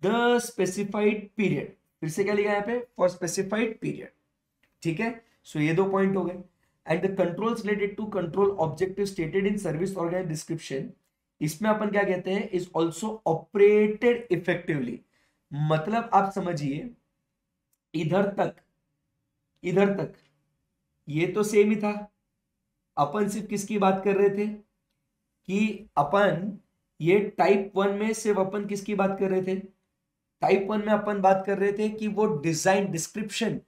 the specified period। फिर से क्या लिखा है यहाँ पे, for specified period। ठीक है, सो ये दो पॉइंट हो गए। And the controls related to control objective stated in service organization description, इसमें अपन क्या कहते हैं, इज ऑल्सो ऑपरेटेड इफेक्टिवली। मतलब आप समझिए इधर तक, इधर तक ये तो सेम ही था, अपन सिर्फ किसकी बात कर रहे थे कि अपन ये टाइप 1 में सिर्फ अपन किसकी बात कर रहे थे, टाइप 1 में अपन बात कर रहे थे कि वो डिजाइन डिस्क्रिप्शन,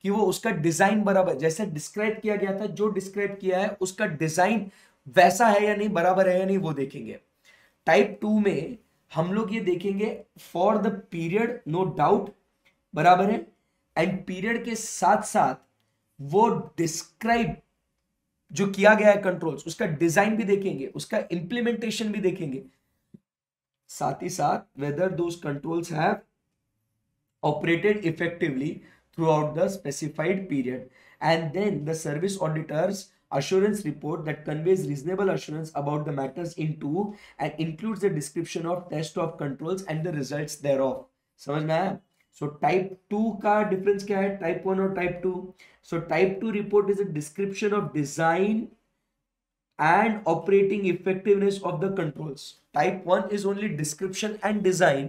कि वो उसका डिजाइन बराबर जैसे डिस्क्राइब किया गया था, जो डिस्क्राइब किया है उसका डिजाइन वैसा है या नहीं, बराबर है या नहीं, वो देखेंगे। टाइप 2 में हम लोग ये देखेंगे for the period, no doubt, बराबर है, एंड पीरियड के साथ साथ वो डिस्क्राइब जो किया गया है कंट्रोल्स, उसका डिजाइन भी देखेंगे, उसका इंप्लीमेंटेशन भी देखेंगे, साथ ही साथ whether those controls have operated effectively throughout the specified period, and then the service auditor's assurance report that conveys reasonable assurance about the matters into and includes the description of test of controls and the results thereof। समझ में आया? सो टाइप 2 का डिफरेंस क्या है टाइप 1 और type 2? So type 2 report is a description of design and operating effectiveness of the controls. Type 1 is only description and design,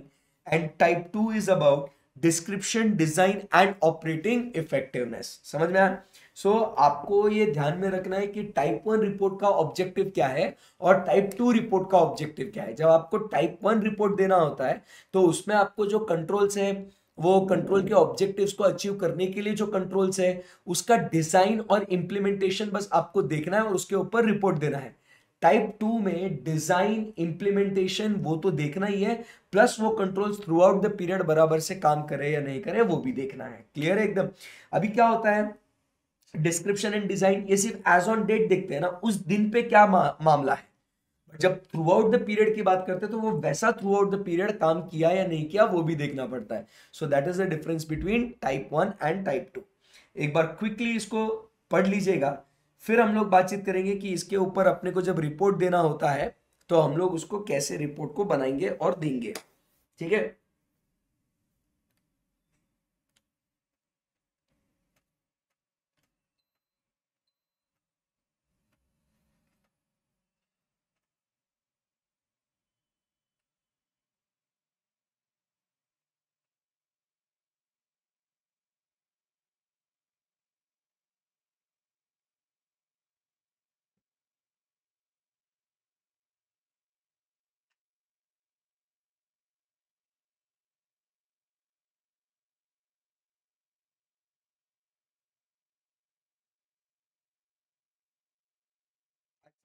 and type 2 is about description, design and operating effectiveness। समझ में आया? सो आपको ये ध्यान में रखना है कि टाइप 1 रिपोर्ट का ऑब्जेक्टिव क्या है और टाइप 2 रिपोर्ट का ऑब्जेक्टिव क्या है। जब आपको टाइप 1 रिपोर्ट देना होता है तो उसमें आपको जो कंट्रोल्स है, वो कंट्रोल के ऑब्जेक्टिव्स को अचीव करने के लिए जो कंट्रोल्स है उसका डिजाइन और इंप्लीमेंटेशन बस आपको देखना है और उसके ऊपर रिपोर्ट देना है। टाइप 2 में डिजाइन, इंप्लीमेंटेशन वो तो देखना ही है, प्लस वो controls through out the period बराबर से काम करे या नहीं करे वो भी देखना है। क्लियर है एकदम? अभी क्या होता है, डिस्क्रिप्शन एंड डिजाइन ये सिर्फ एज ऑन डेट देखते हैं ना, उस दिन पे क्या मामला है। जब थ्रू आउट द पीरियड की बात करते हैं तो वो वैसा थ्रू आउट द पीरियड काम किया या नहीं किया वो भी देखना पड़ता है। So that is the difference between type 1 and type 2। एक बार क्विकली इसको पढ़ लीजिएगा, फिर हम लोग बातचीत करेंगे कि इसके ऊपर अपने को जब रिपोर्ट देना होता है तो हम लोग उसको कैसे रिपोर्ट को बनाएंगे और देंगे। ठीक है।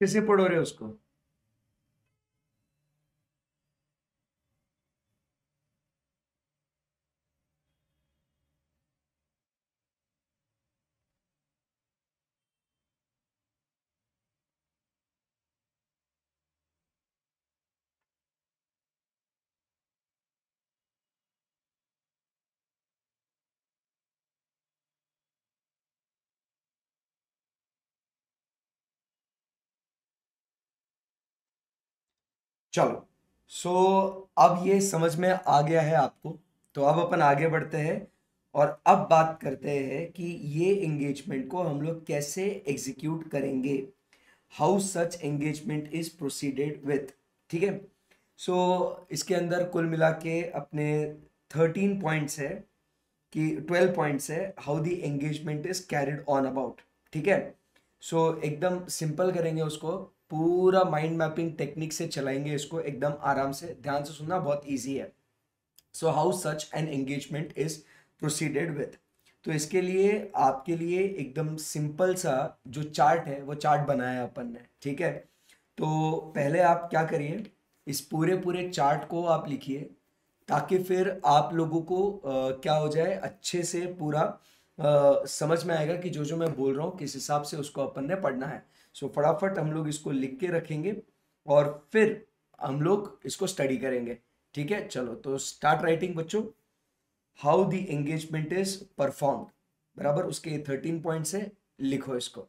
कैसे पढ़ो रहे हो उसको? चलो, सो अब ये समझ में आ गया है आपको, तो अब अपन आगे बढ़ते हैं और अब बात करते हैं कि ये एंगेजमेंट को हम लोग कैसे एग्जीक्यूट करेंगे, how such engagement is proceeded with. ठीक है, सो इसके अंदर कुल मिला के अपने 13 पॉइंट्स है कि 12 पॉइंट्स है, how the engagement is carried on about. ठीक है, सो एकदम सिंपल करेंगे उसको, पूरा माइंड मैपिंग टेक्निक से चलाएंगे इसको, एकदम आराम से, ध्यान से सुनना, बहुत इजी है। So how such an engagement is proceeded with. तो इसके लिए आपके लिए एकदम सिंपल सा जो चार्ट है वो चार्ट बनाया है अपन ने। ठीक है, तो पहले आप क्या करिए, इस पूरे पूरे चार्ट को आप लिखिए, ताकि फिर आप लोगों को क्या हो जाए, अच्छे से पूरा समझ में आएगा कि जो जो मैं बोल रहा हूँ किस हिसाब से उसको अपन ने पढ़ना है। सो फटाफट हम लोग इसको लिख के रखेंगे और फिर हम लोग इसको स्टडी करेंगे। ठीक है, चलो तो स्टार्ट राइटिंग बच्चों। How the engagement is performed, बराबर उसके 13 पॉइंट से लिखो इसको।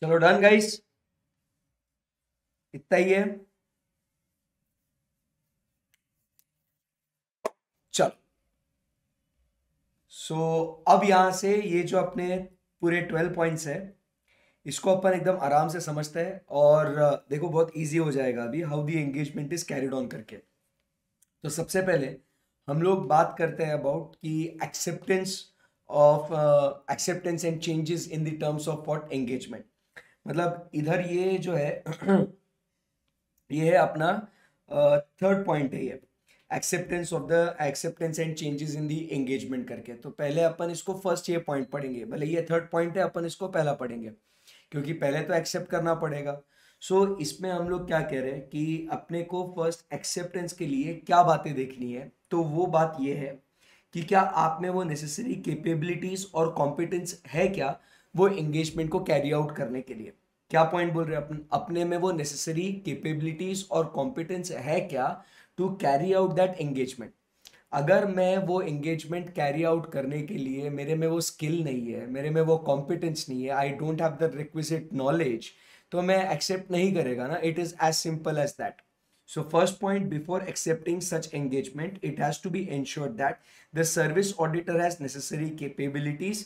चलो डन गाइस, इतना ही है। चलो अब यहां से ये जो अपने पूरे 12 पॉइंट्स है, इसको अपन एकदम आराम से समझते हैं। और देखो बहुत इजी हो जाएगा अभी how the engagement is carried on करके। तो सबसे पहले हम लोग बात करते हैं अबाउट कि acceptance and changes in the terms of what engagement. मतलब इधर ये जो है ये है अपना थर्ड पॉइंट है ये, acceptance and changes in the engagement करके। तो पहले अपन इसको फर्स्ट ये पॉइंट पढ़ेंगे, भले ये थर्ड पॉइंट है, अपन इसको पहला पढ़ेंगे क्योंकि पहले तो एक्सेप्ट करना पड़ेगा। इसमें हम लोग क्या कह रहे हैं कि अपने को फर्स्ट एक्सेप्टेंस के लिए क्या बातें देखनी है। तो वो बात ये है कि क्या आप में वो नेसेसरी कैपेबिलिटीज और कॉम्पिटेंस है क्या वो एंगेजमेंट को कैरी आउट करने के लिए। क्या पॉइंट बोल रहे हैं अपने में वो नेसेसरी कैपेबिलिटीज और कॉम्पिटेंस है क्या to carry out that engagement. अगर मैं वो एंगेजमेंट कैरी आउट करने के लिए मेरे में वो स्किल नहीं है, मेरे में वो कॉम्पिटेंस नहीं है, I don't have the requisite knowledge, तो मैं एक्सेप्ट नहीं करेगा ना। It is as simple as that. So first point, before accepting such engagement, it has to be ensured that the service auditor has necessary capabilities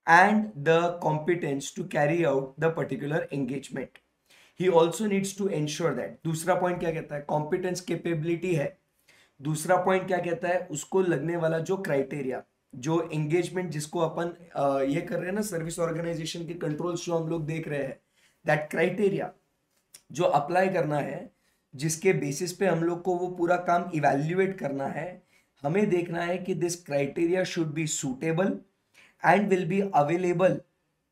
and the competence to carry out the particular engagement. He also needs to ensure that, दूसरा point क्या कहता है, competence capability है। दूसरा पॉइंट क्या कहता है, उसको लगने वाला जो क्राइटेरिया, जो एंगेजमेंट जिसको अपन ये कर रहे हैं ना, सर्विस ऑर्गेनाइजेशन के कंट्रोल्स जो हम लोग देख रहे हैं, दैट क्राइटेरिया जो अप्लाई करना है, जिसके बेसिस पे हम लोग को वो पूरा काम इवैल्यूएट करना है, हमें देखना है कि this criteria should be suitable and will be available.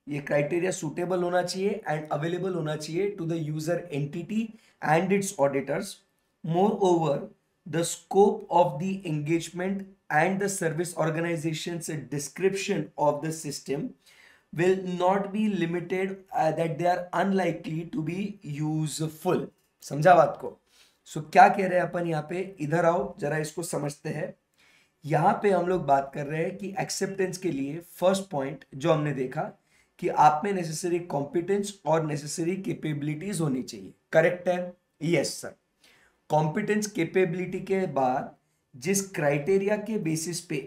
ये क्राइटेरिया सूटेबल होना चाहिए एंड अवेलेबल होना चाहिए to the user entity and its auditors. Moreover, the scope of the engagement and the service organization's description of the system will not be limited, that they are unlikely to be useful। समझा बात को। क्या कह रहे हैं अपन यहाँ पे, इधर आओ जरा इसको समझते हैं। यहाँ पे हम लोग बात कर रहे हैं कि एक्सेप्टेंस के लिए फर्स्ट पॉइंट जो हमने देखा कि आप में नेसेसरी कॉम्पिटेंस और नेसेसरी कैपेबिलिटीज होनी चाहिए। करेक्ट है? Yes sir. कॉम्पिटेंस कैपेबिलिटी के बाद जिस क्राइटेरिया के बेसिस पे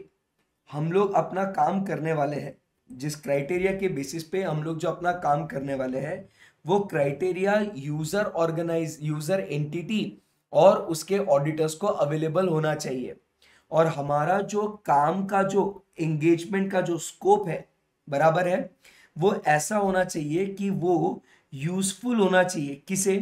हम लोग अपना काम करने वाले हैं, जिस क्राइटेरिया के बेसिस पे हम लोग जो अपना काम करने वाले हैं, वो क्राइटेरिया यूजर एंटिटी और उसके ऑडिटर्स को अवेलेबल होना चाहिए। और हमारा जो काम का जो एंगेजमेंट का जो स्कोप है, बराबर है, वो ऐसा होना चाहिए कि वो यूजफुल होना चाहिए। किसे?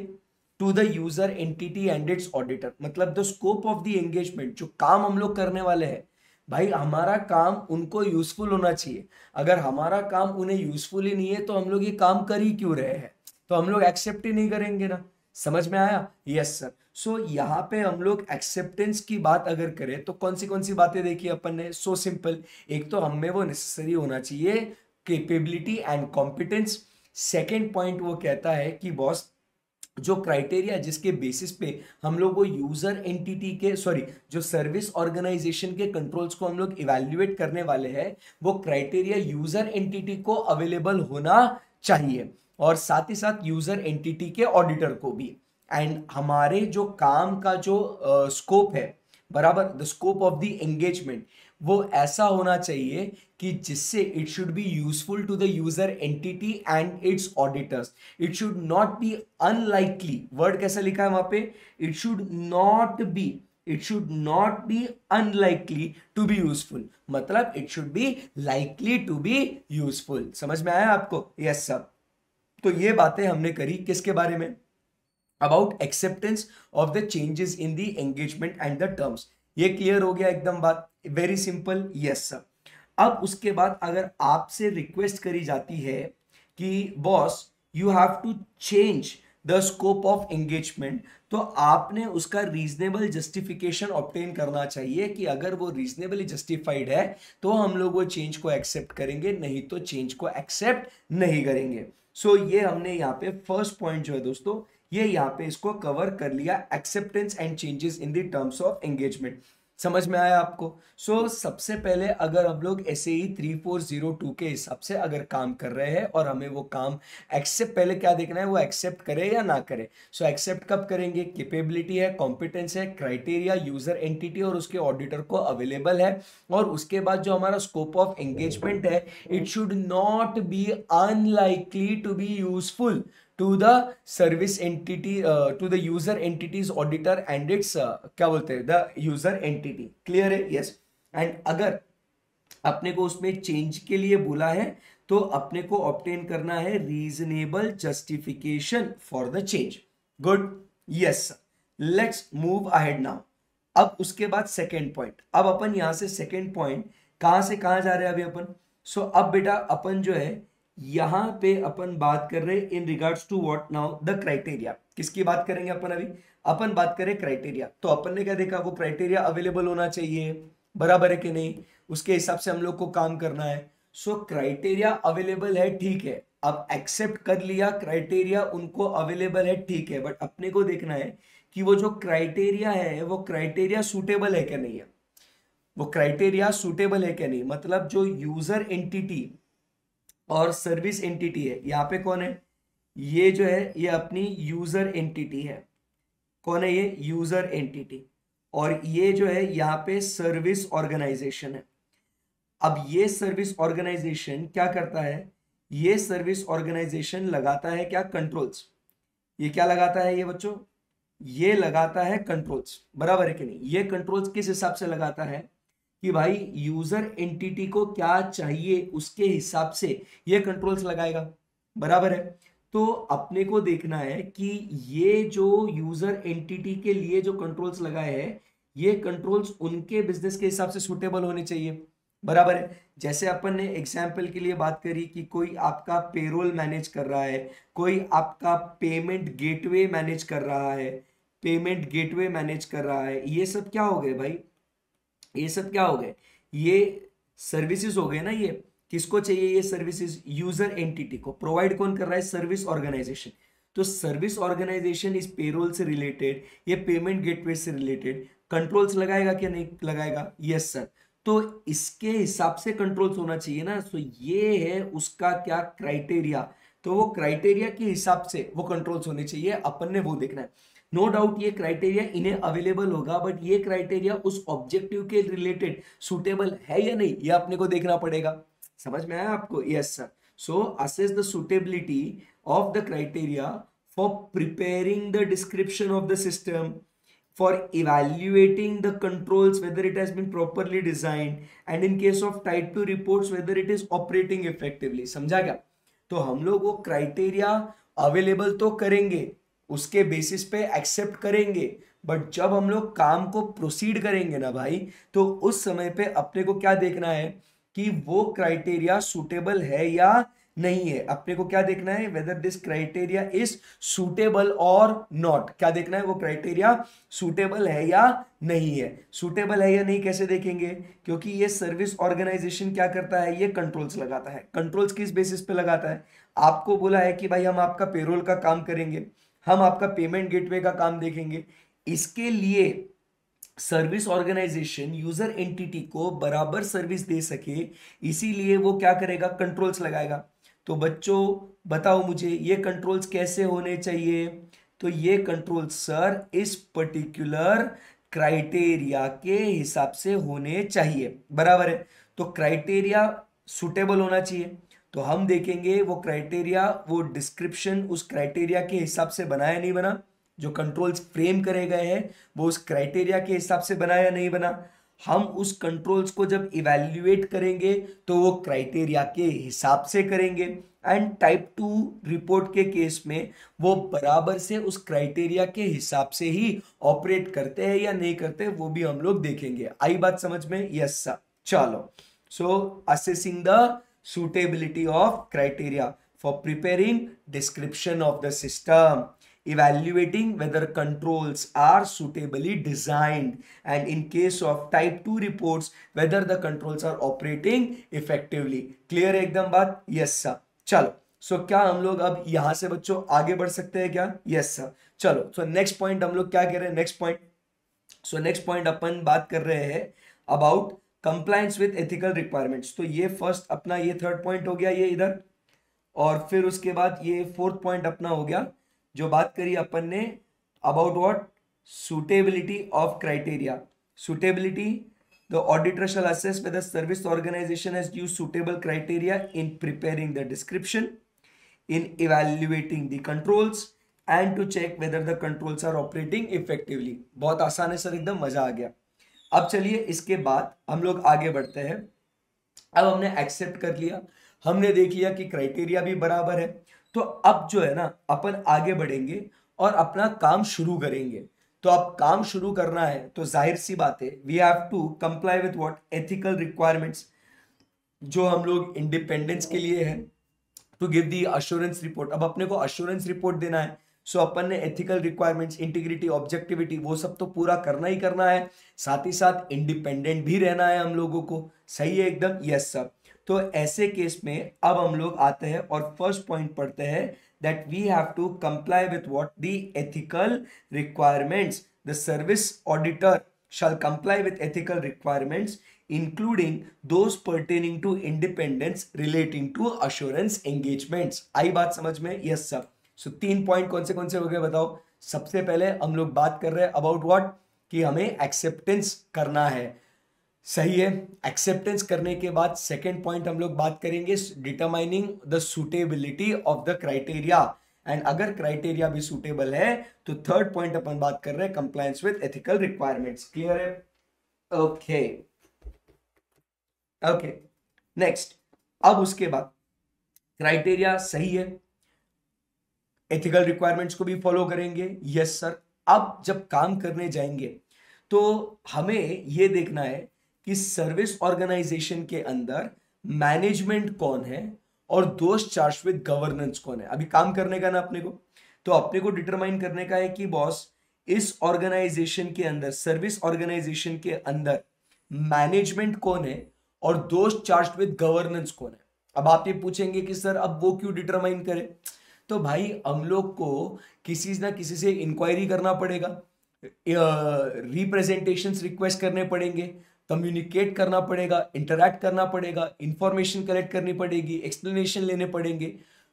To the user entity and its auditor. मतलब the scope of the engagement, जो काम हम लोग करने वाले हैं भाई, हमारा काम उनको यूजफुल होना चाहिए। अगर हमारा काम उन्हें यूजफुल ही नहीं है तो हम लोग ये काम कर ही क्यों रहे हैं, तो हम लोग एक्सेप्ट ही नहीं करेंगे ना। समझ में आया? Yes sir. यहाँ पे हम लोग एक्सेप्टेंस की बात अगर करें तो कौन सी बातें देखी अपन ने? सिंपल। एक तो हमें वो नेसेसरी होना चाहिए capability and competence. Second point वो कहता है कि बॉस, जो क्राइटेरिया जिसके बेसिस पे हम लोग वो यूजर एंटिटी के जो सर्विस ऑर्गेनाइजेशन के कंट्रोल्स को हम लोग इवैल्यूएट करने वाले हैं, वो क्राइटेरिया यूजर एंटिटी को अवेलेबल होना चाहिए और साथ ही साथ यूजर एंटिटी के ऑडिटर को भी। एंड हमारे जो काम का जो स्कोप है, बराबर, the scope of the engagement, वो ऐसा होना चाहिए कि जिससे it should be useful to the user entity and its auditors. It should not be unlikely, word कैसा लिखा है वहां पे, it should not be unlikely to be useful, मतलब it should be likely to be useful. समझ में आया आपको? Yes sir. तो ये बातें हमने करी किसके बारे में? About acceptance of the changes in the engagement and the terms. ये क्लियर हो गया एकदम बात? Very simple. Yes sir. अब उसके बाद अगर आपसे रिक्वेस्ट करी जाती है कि boss you have to change the scope of engagement, तो आपने उसका रीजनेबल जस्टिफिकेशन ऑब्टेन करना चाहिए कि अगर वो रीजनेबली जस्टिफाइड है तो हम लोग वो चेंज को एक्सेप्ट करेंगे, नहीं तो चेंज को एक्सेप्ट नहीं करेंगे। ये हमने यहाँ पे फर्स्ट पॉइंट जो है दोस्तों, ये यहाँ पे इसको कवर कर लिया, acceptance and changes in the terms of engagement. समझ में आया आपको? सबसे पहले अगर हम लोग SAE 3402 के हिसाब से अगर काम कर रहे हैं और हमें वो काम एक्सेप्ट, पहले क्या देखना है, वो एक्सेप्ट करे या ना करे। एक्सेप्ट कब करेंगे? कैपेबिलिटी है, कॉम्पिटेंस है, क्राइटेरिया, यूजर एंटिटी और उसके ऑडिटर को अवेलेबल है, और उसके बाद जो हमारा स्कोप ऑफ एंगेजमेंट है, it should not be unlikely to be useful to the service entity, to the user entities auditor and its क्या बोलते हैं, the user entity। क्लियर है? यस। एंड अगर अपने को उसमें चेंज के लिए बोला है तो अपने को ऑब्टेन करना है reasonable justification for the change. Good, yes. Let's move ahead now. अब उसके बाद सेकेंड पॉइंट, अब अपन यहां से सेकेंड पॉइंट कहां से कहां जा रहे हैं अभी अपन? अब बेटा अपन जो है यहां पे अपन बात कर रहे हैं in regards to what now, the criteria. किसकी बात करेंगे अपन अभी? अपन बात करें क्राइटेरिया। तो अपन ने क्या देखा, वो क्राइटेरिया अवेलेबल होना चाहिए, बराबर है कि नहीं? उसके हिसाब से हम लोग को काम करना है। क्राइटेरिया अवेलेबल है, ठीक है, अब एक्सेप्ट कर लिया, क्राइटेरिया उनको अवेलेबल है, ठीक है, बट अपने को देखना है कि वो जो क्राइटेरिया है वो क्राइटेरिया सूटेबल है क्या नहीं है। वो क्राइटेरिया सूटेबल है क्या नहीं, मतलब जो यूजर एंटिटी और सर्विस एंटिटी है, यहां पे कौन है? ये जो है ये अपनी यूजर एंटिटी है। कौन है ये? User entity. और ये जो है यहाँ पे सर्विस ऑर्गेनाइजेशन है। अब ये सर्विस ऑर्गेनाइजेशन क्या करता है? ये सर्विस ऑर्गेनाइजेशन लगाता है क्या? कंट्रोल्स। ये क्या लगाता है ये बच्चों? ये लगाता है कंट्रोल्स, बराबर है कि नहीं? ये कंट्रोल्स किस हिसाब से लगाता है कि भाई यूजर एंटिटी को क्या चाहिए उसके हिसाब से ये कंट्रोल्स लगाएगा, बराबर है? तो अपने को देखना है कि ये जो यूजर एंटिटी के लिए जो कंट्रोल्स लगाए हैं, ये कंट्रोल्स उनके बिजनेस के हिसाब से सूटेबल होने चाहिए, बराबर है? जैसे अपन ने एग्जाम्पल के लिए बात करी कि कोई आपका पेरोल मैनेज कर रहा है, कोई आपका पेमेंट गेटवे मैनेज कर रहा है, पेमेंट गेटवे मैनेज कर रहा है, ये सब क्या हो गए भाई? ये सब क्या हो गए? ये सर्विसेज हो गए ना। ये किसको चाहिए? ये सर्विसेज यूजर एंटिटी को। प्रोवाइड कौन कर रहा है? Service organisation. तो सर्विस ऑर्गेनाइजेशन इस पेरोल से रिलेटेड, ये पेमेंट गेटवे से रिलेटेड कंट्रोल्स लगाएगा क्या नहीं लगाएगा? Yes sir. तो इसके हिसाब से कंट्रोल्स होना चाहिए ना। तो ये है उसका क्या? क्राइटेरिया। तो वो क्राइटेरिया के हिसाब से वो कंट्रोल्स होने चाहिए, अपन ने वो देखना है। नो डाउट ये क्राइटेरिया इन्हें अवेलेबल होगा, बट ये क्राइटेरिया उस ऑब्जेक्टिव के रिलेटेड सुटेबल है या नहीं, ये अपने को देखना पड़ेगा। समझ में आया आपको? Yes sir. Assess the suitability of the criteria for preparing the description of the system, for evaluating the controls whether it has been properly designed, and in case of type 2 reports whether it is operating effectively। समझा क्या? तो हम लोग वो क्राइटेरिया अवेलेबल तो करेंगे, उसके बेसिस पे एक्सेप्ट करेंगे, बट जब हम लोग काम को प्रोसीड करेंगे ना भाई, तो उस समय पे अपने को क्या देखना है कि वो क्राइटेरिया सूटेबल है या नहीं है। अपने को क्या देखना है? Whether this criteria is suitable और नॉट। क्या देखना है? वो क्राइटेरिया सूटेबल है या नहीं है। सूटेबल है या नहीं कैसे देखेंगे? क्योंकि ये सर्विस ऑर्गेनाइजेशन क्या करता है? ये कंट्रोल्स लगाता है। कंट्रोल्स किस बेसिस पे लगाता है? आपको बोला है कि भाई हम आपका पेरोल का काम करेंगे, हम आपका पेमेंट गेटवे का काम देखेंगे। इसके लिए सर्विस ऑर्गेनाइजेशन यूजर एंटिटी को बराबर सर्विस दे सके, इसीलिए वो क्या करेगा? कंट्रोल्स लगाएगा। तो बच्चों बताओ मुझे ये कंट्रोल्स कैसे होने चाहिए? तो ये कंट्रोल्स सर इस पर्टिकुलर क्राइटेरिया के हिसाब से होने चाहिए, बराबर है? तो क्राइटेरिया सुटेबल होना चाहिए। तो हम देखेंगे वो क्राइटेरिया, वो डिस्क्रिप्शन उस क्राइटेरिया के हिसाब से बना या नहीं बना। जो कंट्रोल्स फ्रेम करे गए हैं वो उस क्राइटेरिया के हिसाब से बना या नहीं बना। हम उस कंट्रोल्स को जब इवैल्यूएट करेंगे तो वो क्राइटेरिया के हिसाब से करेंगे, एंड टाइप 2 रिपोर्ट के केस में वो बराबर से उस क्राइटेरिया के हिसाब से ही ऑपरेट करते हैं या नहीं करते, वो भी हम लोग देखेंगे। आई बात समझ में? Yes sir. चलो, assessing the suitability of criteria for preparing description of the system, evaluating whether controls are suitably designed, and in case of type 2 reports whether the controls are operating effectively। Clear है एकदम बात? Yes sir. चलो, क्या हम लोग अब यहां से बच्चों आगे बढ़ सकते हैं क्या? Yes sir. चलो, नेक्स्ट पॉइंट हम लोग क्या कह रहे हैं? Next point so next point अपन बात कर रहे हैं about compliance with ethical requirements. तो ये फर्स्ट अपना ये थर्ड पॉइंट हो गया ये इधर, और फिर उसके बाद ये फोर्थ पॉइंट अपना हो गया जो बात करी अपन ने about what, suitability of criteria. Suitability, the auditor shall assess whether service organization has used suitable criteria in preparing the description, in evaluating the controls and to check whether the controls are operating effectively. बहुत आसान है सर, एकदम मजा आ गया। अब चलिए इसके बाद हम लोग आगे बढ़ते हैं। अब हमने एक्सेप्ट कर लिया, हमने देख लिया कि क्राइटेरिया भी बराबर है, तो अब जो है ना अपन आगे बढ़ेंगे और अपना काम शुरू करेंगे। तो अब काम शुरू करना है तो जाहिर सी बात है we have to comply with what, ethical requirements जो हम लोग इंडिपेंडेंस के लिए है, to give the assurance report. अब अपने को अश्योरेंस रिपोर्ट देना है, सो अपन ने एथिकल रिक्वायरमेंट्स, इंटीग्रिटी, ऑब्जेक्टिविटी वो सब तो पूरा करना ही करना है, साथ ही साथ इंडिपेंडेंट भी रहना है हम लोगों को। सही है एकदम, यस सर। तो ऐसे केस में अब हम लोग आते हैं और फर्स्ट पॉइंट पढ़ते हैं that we have to comply with what, the ethical requirements. The service auditor shall comply with ethical requirements including those pertaining to independence relating to assurance engagements. आई बात समझ में? Yes sir. सो 3 पॉइंट कौन से हो गए बताओ। सबसे पहले हम लोग बात कर रहे हैं अबाउट व्हाट, कि हमें एक्सेप्टेंस करना है। सही है, एक्सेप्टेंस करने के बाद सेकेंड पॉइंट हम लोग बात करेंगे determining the suitability of the criteria, and अगर क्राइटेरिया भी सुटेबल है तो थर्ड पॉइंट अपन बात कर रहे हैं compliance with ethical requirements. Clear है? Okay okay, next. अब उसके बाद क्राइटेरिया सही है, एथिकल रिक्वायरमेंट्स को भी फॉलो करेंगे, यस सर। अब जब काम करने जाएंगे तो हमें यह देखना है कि सर्विस ऑर्गेनाइजेशन के अंदर मैनेजमेंट कौन है और दोस्त चार्ज विद गवर्नेंस कौन है। अभी काम करने का ना अपने को, तो अपने को डिटरमाइन करने का है कि बॉस इस ऑर्गेनाइजेशन के अंदर, सर्विस ऑर्गेनाइजेशन के अंदर मैनेजमेंट कौन है और दोस्त चार्ज विद गवर्नेंस कौन है। अब आप ये पूछेंगे कि सर अब वो क्यों डिटरमाइन करें, तो भाई हम लोग को किसी ना किसी से इंक्वायरी करना पड़ेगा, रिप्रेजेंटेशंस रिक्वेस्ट करने पड़ेंगे, कम्युनिकेट करना पड़ेगा, इंटरैक्ट करना पड़ेगा, इंफॉर्मेशन कलेक्ट करनी पड़ेगी, एक्सप्लेनेशन लेने पड़ेंगे।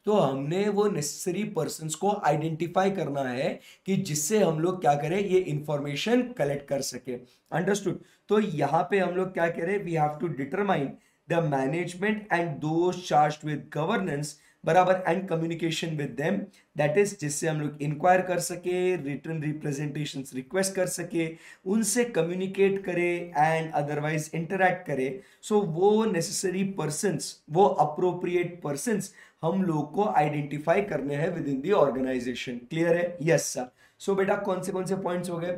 तो हमने वो नेसेसरी पर्सन्स को आइडेंटिफाई करना है कि जिससे हम लोग क्या करें, ये इंफॉर्मेशन कलेक्ट कर सके। अंडरस्टूड? तो यहां पे हम लोग क्या करें, we have to determine the management and those charged with governance बराबर and communication with them, that is जिससे हम लोग इंक्वायर कर सके, रिटर्न रिप्रेजेंटेशंस रिक्वेस्ट कर सके, उनसे कम्युनिकेट करे एंड अदरवाइज इंटरैक्ट करे। सो वो नेसेसरी पर्सन्स, वो अप्रोप्रिएट पर्सन्स हम लोग को आइडेंटिफाई करने हैं within the organisation. Clear है? Yes sir. सो बेटा कौन से पॉइंट्स हो गए?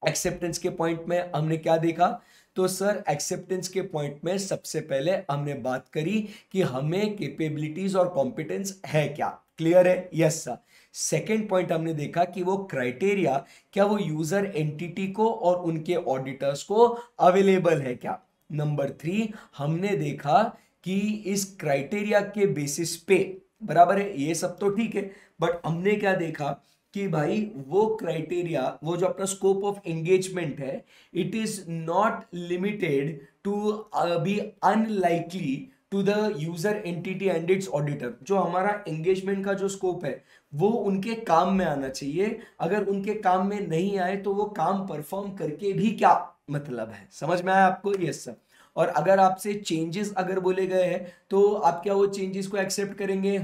एक्सेप्टेंस के पॉइंट में हमने क्या देखा, तो सर एक्सेप्टेंस के पॉइंट में सबसे पहले हमने बात करी कि हमें कैपेबिलिटीज और कॉम्पिटेंस है क्या। क्लियर है? Yes sir. सेकेंड पॉइंट हमने देखा कि वो क्राइटेरिया क्या वो यूजर एंटिटी को और उनके ऑडिटर्स को अवेलेबल है क्या। नंबर 3 हमने देखा कि इस क्राइटेरिया के बेसिस पे, बराबर है, ये सब तो ठीक है, बट हमने क्या देखा कि भाई वो क्राइटेरिया, वो जो अपना स्कोप ऑफ एंगेजमेंट है, it is not limited to be unlikely to the user entity and its auditor. जो हमारा एंगेजमेंट का जो स्कोप है वो उनके काम में आना चाहिए। अगर उनके काम में नहीं आए तो वो काम परफॉर्म करके भी क्या मतलब है। समझ में आया आपको? Yes sir. और अगर आपसे चेंजेस अगर बोले गए हैं तो आप क्या वो चेंजेस को एक्सेप्ट करेंगे?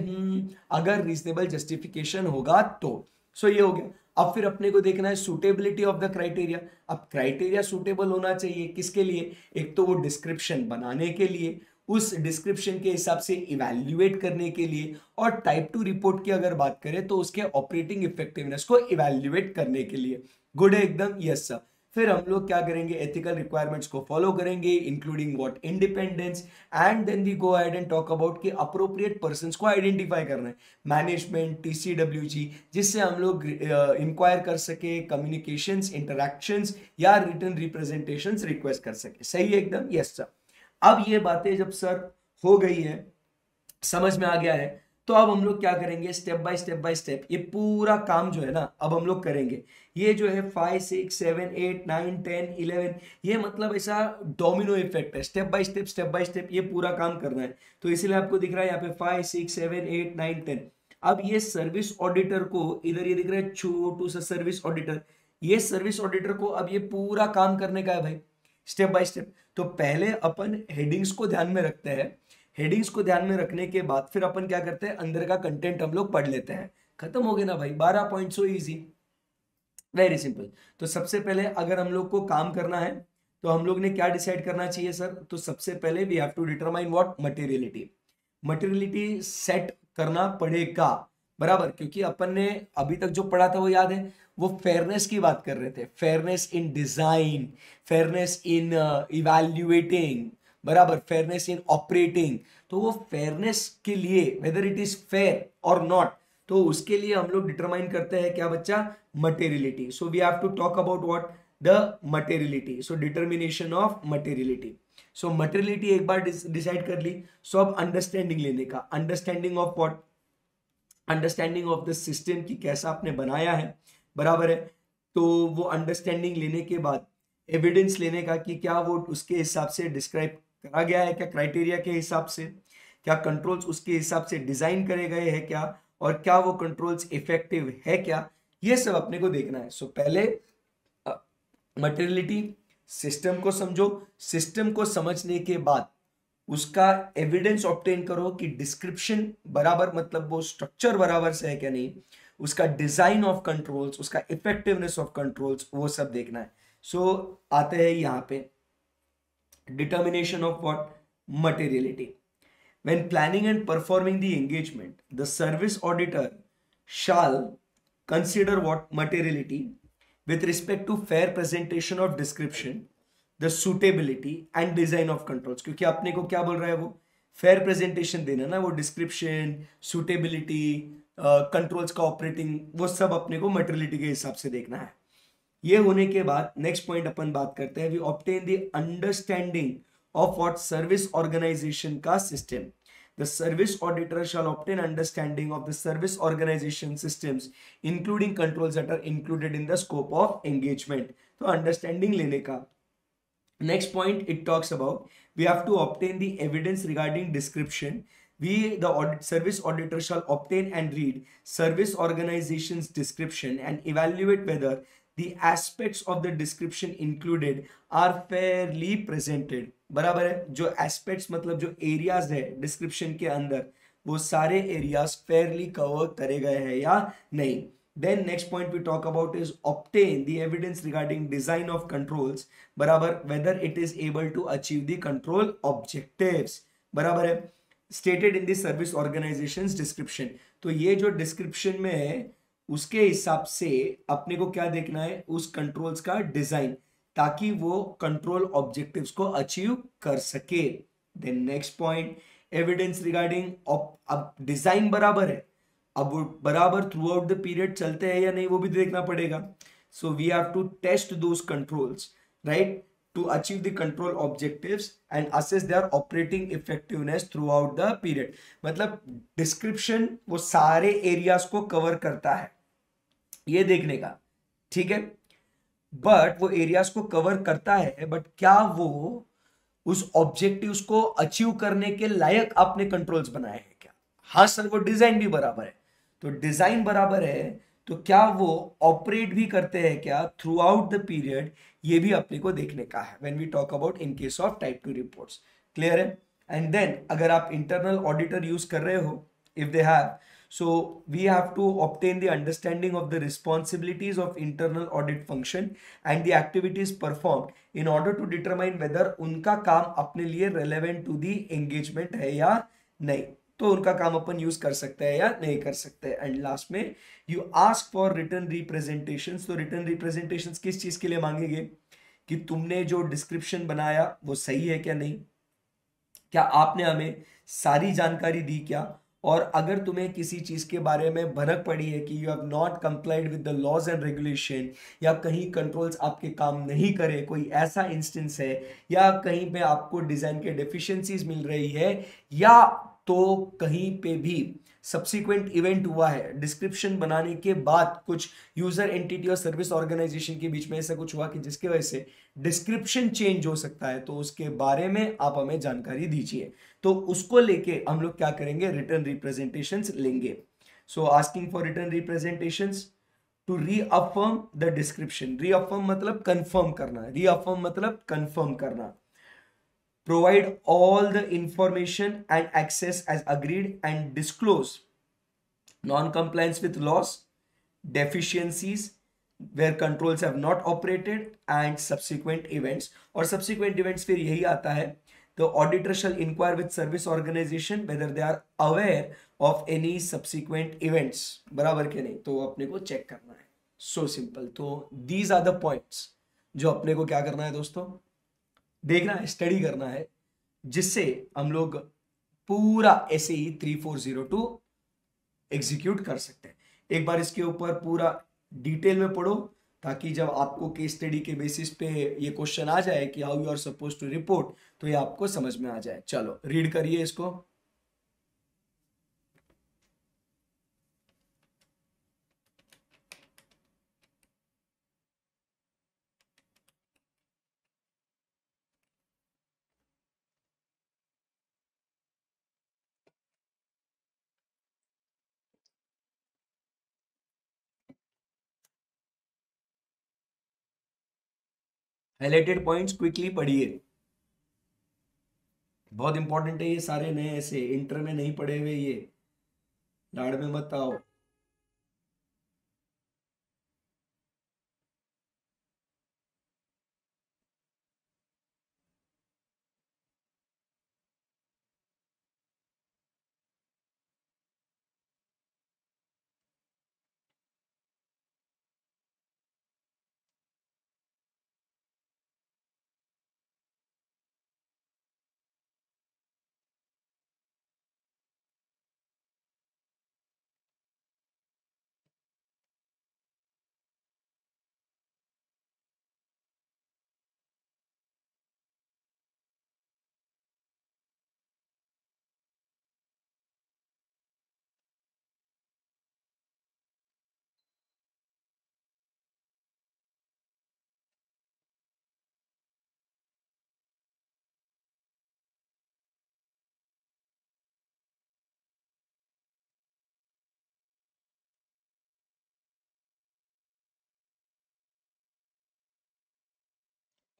अगर रीजनेबल जस्टिफिकेशन होगा तो। सो ये हो गया। अब फिर अपने को देखना है सुटेबिलिटी ऑफ द क्राइटेरिया। अब क्राइटेरिया सुटेबल होना चाहिए किसके लिए? एक तो वो डिस्क्रिप्शन बनाने के लिए, उस डिस्क्रिप्शन के हिसाब से इवैल्यूएट करने के लिए, और टाइप 2 रिपोर्ट की अगर बात करें तो उसके ऑपरेटिंग इफेक्टिवनेस को इवैल्यूएट करने के लिए। गुड है एकदम? Yes sir. फिर हम लोग क्या करेंगे, एथिकल रिक्वायरमेंट्स को फॉलो करेंगे including what, independence, and then we go ahead and talk about कि अप्रोप्रिएट पर्संस को आइडेंटिफाई करना है, मैनेजमेंट, टीसीडब्ल्यूजी, जिससे हम लोग इंक्वायर कर सके, कम्युनिकेशंस, इंटरैक्शंस या रिटर्न रिप्रेजेंटेशंस रिक्वेस्ट कर सके। सही है एकदम? Yes sir. अब ये बातें जब सर हो गई है, समझ में आ गया है, तो अब हम लोग क्या करेंगे, स्टेप बाय स्टेप ये पूरा काम जो है ना अब हम लोग करेंगे। ये जो है 5 6 7 8 9 10 11, ये मतलब ऐसा डोमिनो इफेक्ट है, स्टेप बाय स्टेप ये पूरा काम करना है। तो इसलिए आपको दिख रहा है यहाँ पे 5 6 7 8 9 10। अब ये सर्विस ऑडिटर को, इधर ये दिख रहा है छोटू सा सर्विस ऑडिटर, ये सर्विस ऑडिटर को अब ये पूरा काम करने का है भाई, स्टेप बाय स्टेप। तो पहले अपन हेडिंग्स को ध्यान में रखते हैं, हेडिंग्स को ध्यान में रखने के बाद फिर अपन क्या करते हैं, अंदर का कंटेंट हम लोग पढ़ लेते हैं। खत्म हो गया ना भाई, 12 point, so easy, very simple. तो सबसे पहले अगर हम लोग को काम करना है तो हम लोग ने क्या डिसाइड करना चाहिए सर, तो सबसे पहले we have to determine what, materiality. Materiality set करना पड़ेगा, बराबर, क्योंकि अपन ने अभी तक जो पढ़ा था वो याद है, वो फेयरनेस की बात कर रहे थे, फेयरनेस इन डिजाइन, फेयरनेस इन इवैल्यूएटिंग, बराबर, फेयरनेस इन ऑपरेटिंग। तो वो फेयरनेस के लिए, वेदर इट इज फेयर और नॉट, तो उसके लिए हम लोग डिटरमाइन करते हैं क्या बच्चा, materiality. So we have to talk about what, the materiality. So determination of materiality. So materiality एक बार डिसाइड कर ली, सो अब अंडरस्टैंडिंग लेने का, understanding of what, understanding of the system की कैसा आपने बनाया है, बराबर है। तो वो अंडरस्टैंडिंग लेने के बाद एविडेंस लेने का कि क्या वो उसके हिसाब से डिस्क्राइब करा गया है क्या, क्राइटेरिया के हिसाब से, क्या कंट्रोल्स उसके हिसाब से डिजाइन करे गए हैं क्या, और क्या वो कंट्रोल्स इफेक्टिव है क्या, ये सब अपने को देखना है। सो पहले मटेरियलिटी, सिस्टम को समझो, सिस्टम को समझने के बाद उसका एविडेंस ऑब्टेन करो कि डिस्क्रिप्शन बराबर, मतलब वो स्ट्रक्चर बराबर से है क्या नहीं, उसका डिजाइन ऑफ कंट्रोल्स, उसका इफेक्टिवनेस ऑफ कंट्रोल्स, वो सब देखना है। सो आते हैं यहाँ पे determination of what, materiality. When planning and performing the engagement, the service auditor shall consider what, materiality with respect to fair presentation of description, the suitability and design of controls। क्योंकि अपने को क्या बोल रहा है वो, fair presentation देना ना, वो description, suitability, controls का operating, वो सब अपने को materiality के हिसाब से देखना है। ये होने के बाद नेक्स्ट पॉइंट अपन बात करते हैं, we obtain the understanding of what, service organization का system। The service auditor shall obtain understanding of the service organization systems including controls that are included in the scope of engagement। तो understanding लेने का next point it talks about, we have to obtain the evidence regarding description। the service auditor shall obtain and read service organization's description and evaluate whether the aspects of the description included are fairly presented। बराबर है, जो एस्पेक्ट्स मतलब जो एरियाज है डिस्क्रिप्शन के अंदर, वो सारे एरियाज फेयरली कवर करे गए हैं या नहीं। Then next point we talk about is obtain the evidence regarding design of controls, बराबर, whether it is able to achieve the control objectives, बराबर है, stated in the service organisations description. तो ये जो डिस्क्रिप्शन में है उसके हिसाब से अपने को क्या देखना है, उस कंट्रोल्स का डिजाइन, ताकि वो कंट्रोल ऑब्जेक्टिव्स को अचीव कर सके। Then next point, evidence regarding, अब डिजाइन बराबर है, अब वो बराबर थ्रू आउट द पीरियड चलते हैं या नहीं वो भी देखना पड़ेगा। So we have to test those controls, right, to achieve the control objectives and assess their operating effectiveness throughout the period. मतलब डिस्क्रिप्शन वो सारे एरियाज को कवर करता है, ये देखने का, ठीक है, बट वो एरियाज को कवर करता है, बट क्या वो उस ऑब्जेक्टिव्स को अचीव करने के लायक आपने कंट्रोल्स बनाए हैं क्या। हाँ सर, वो डिजाइन भी बराबर है, तो डिजाइन बराबर है तो क्या वो ऑपरेट भी करते हैं क्या थ्रू आउट द पीरियड, ये भी अपने को देखने का है when we talk about in case of type 2 reports. Clear है। एंड देन अगर आप इंटरनल ऑडिटर यूज कर रहे हो, if they have, so we have to obtain the understanding of the responsibilities of internal audit function and the activities performed in order to determine whether उनका काम अपने लिए relevant to the engagement है या नहीं, तो उनका काम अपन यूज कर सकते हैं या नहीं कर सकते। एंड लास्ट में you ask for written representations. तो रिटर्न रिप्रेजेंटेशंस किस चीज के लिए मांगेंगे, कि तुमने जो डिस्क्रिप्शन बनाया वो सही है क्या नहीं, क्या आपने हमें सारी जानकारी दी क्या, और अगर तुम्हें किसी चीज के बारे में भनक पड़ी है कि you have not complied with the laws and regulation, या कहीं कंट्रोल्स आपके काम नहीं करे, कोई ऐसा इंस्टेंस है, या कहीं पे आपको डिजाइन के डेफिशिएंसीज मिल रही है, या तो कहीं पे भी सब्सिक्वेंट इवेंट हुआ है डिस्क्रिप्शन बनाने के बाद, कुछ यूजर एंटिटी और सर्विस ऑर्गेनाइजेशन के बीच में ऐसा कुछ हुआ कि जिसकी वजह से डिस्क्रिप्शन चेंज हो सकता है, तो उसके बारे में आप हमें जानकारी दीजिए। तो उसको लेके हम लोग क्या करेंगे, रिटर्न रिप्रेजेंटेशंस लेंगे। So asking for written representations to reaffirm the description. Reaffirm मतलब कंफर्म करना, रीअफर्म मतलब कंफर्म करना। Provide all the information and access as agreed and disclose non-compliance with laws, deficiencies where controls have not operated and subsequent events। और subsequent events फिर यही आता है, the auditor shall inquire with service organization whether they are aware of any subsequent events। बराबर के नहीं, तो अपने को चेक करना है। So simple। तो these are the points जो अपने को क्या करना है दोस्तों, देखना है, स्टडी करना है, जिससे हम लोग पूरा SAE 3402 एग्जीक्यूट कर सकते हैं। एक बार इसके ऊपर पूरा डिटेल में पढ़ो, ताकि जब आपको केस स्टडी के बेसिस पे ये क्वेश्चन आ जाए कि how you are suppose to report, तो ये आपको समझ में आ जाए। चलो रीड करिए इसको। हाइलाइटेड पॉइंट्स क्विकली पढ़िए, बहुत इंपॉर्टेंट है ये सारे, नए ऐसे इंटर में नहीं पढ़े हुए, ये लाड़ में मत आओ।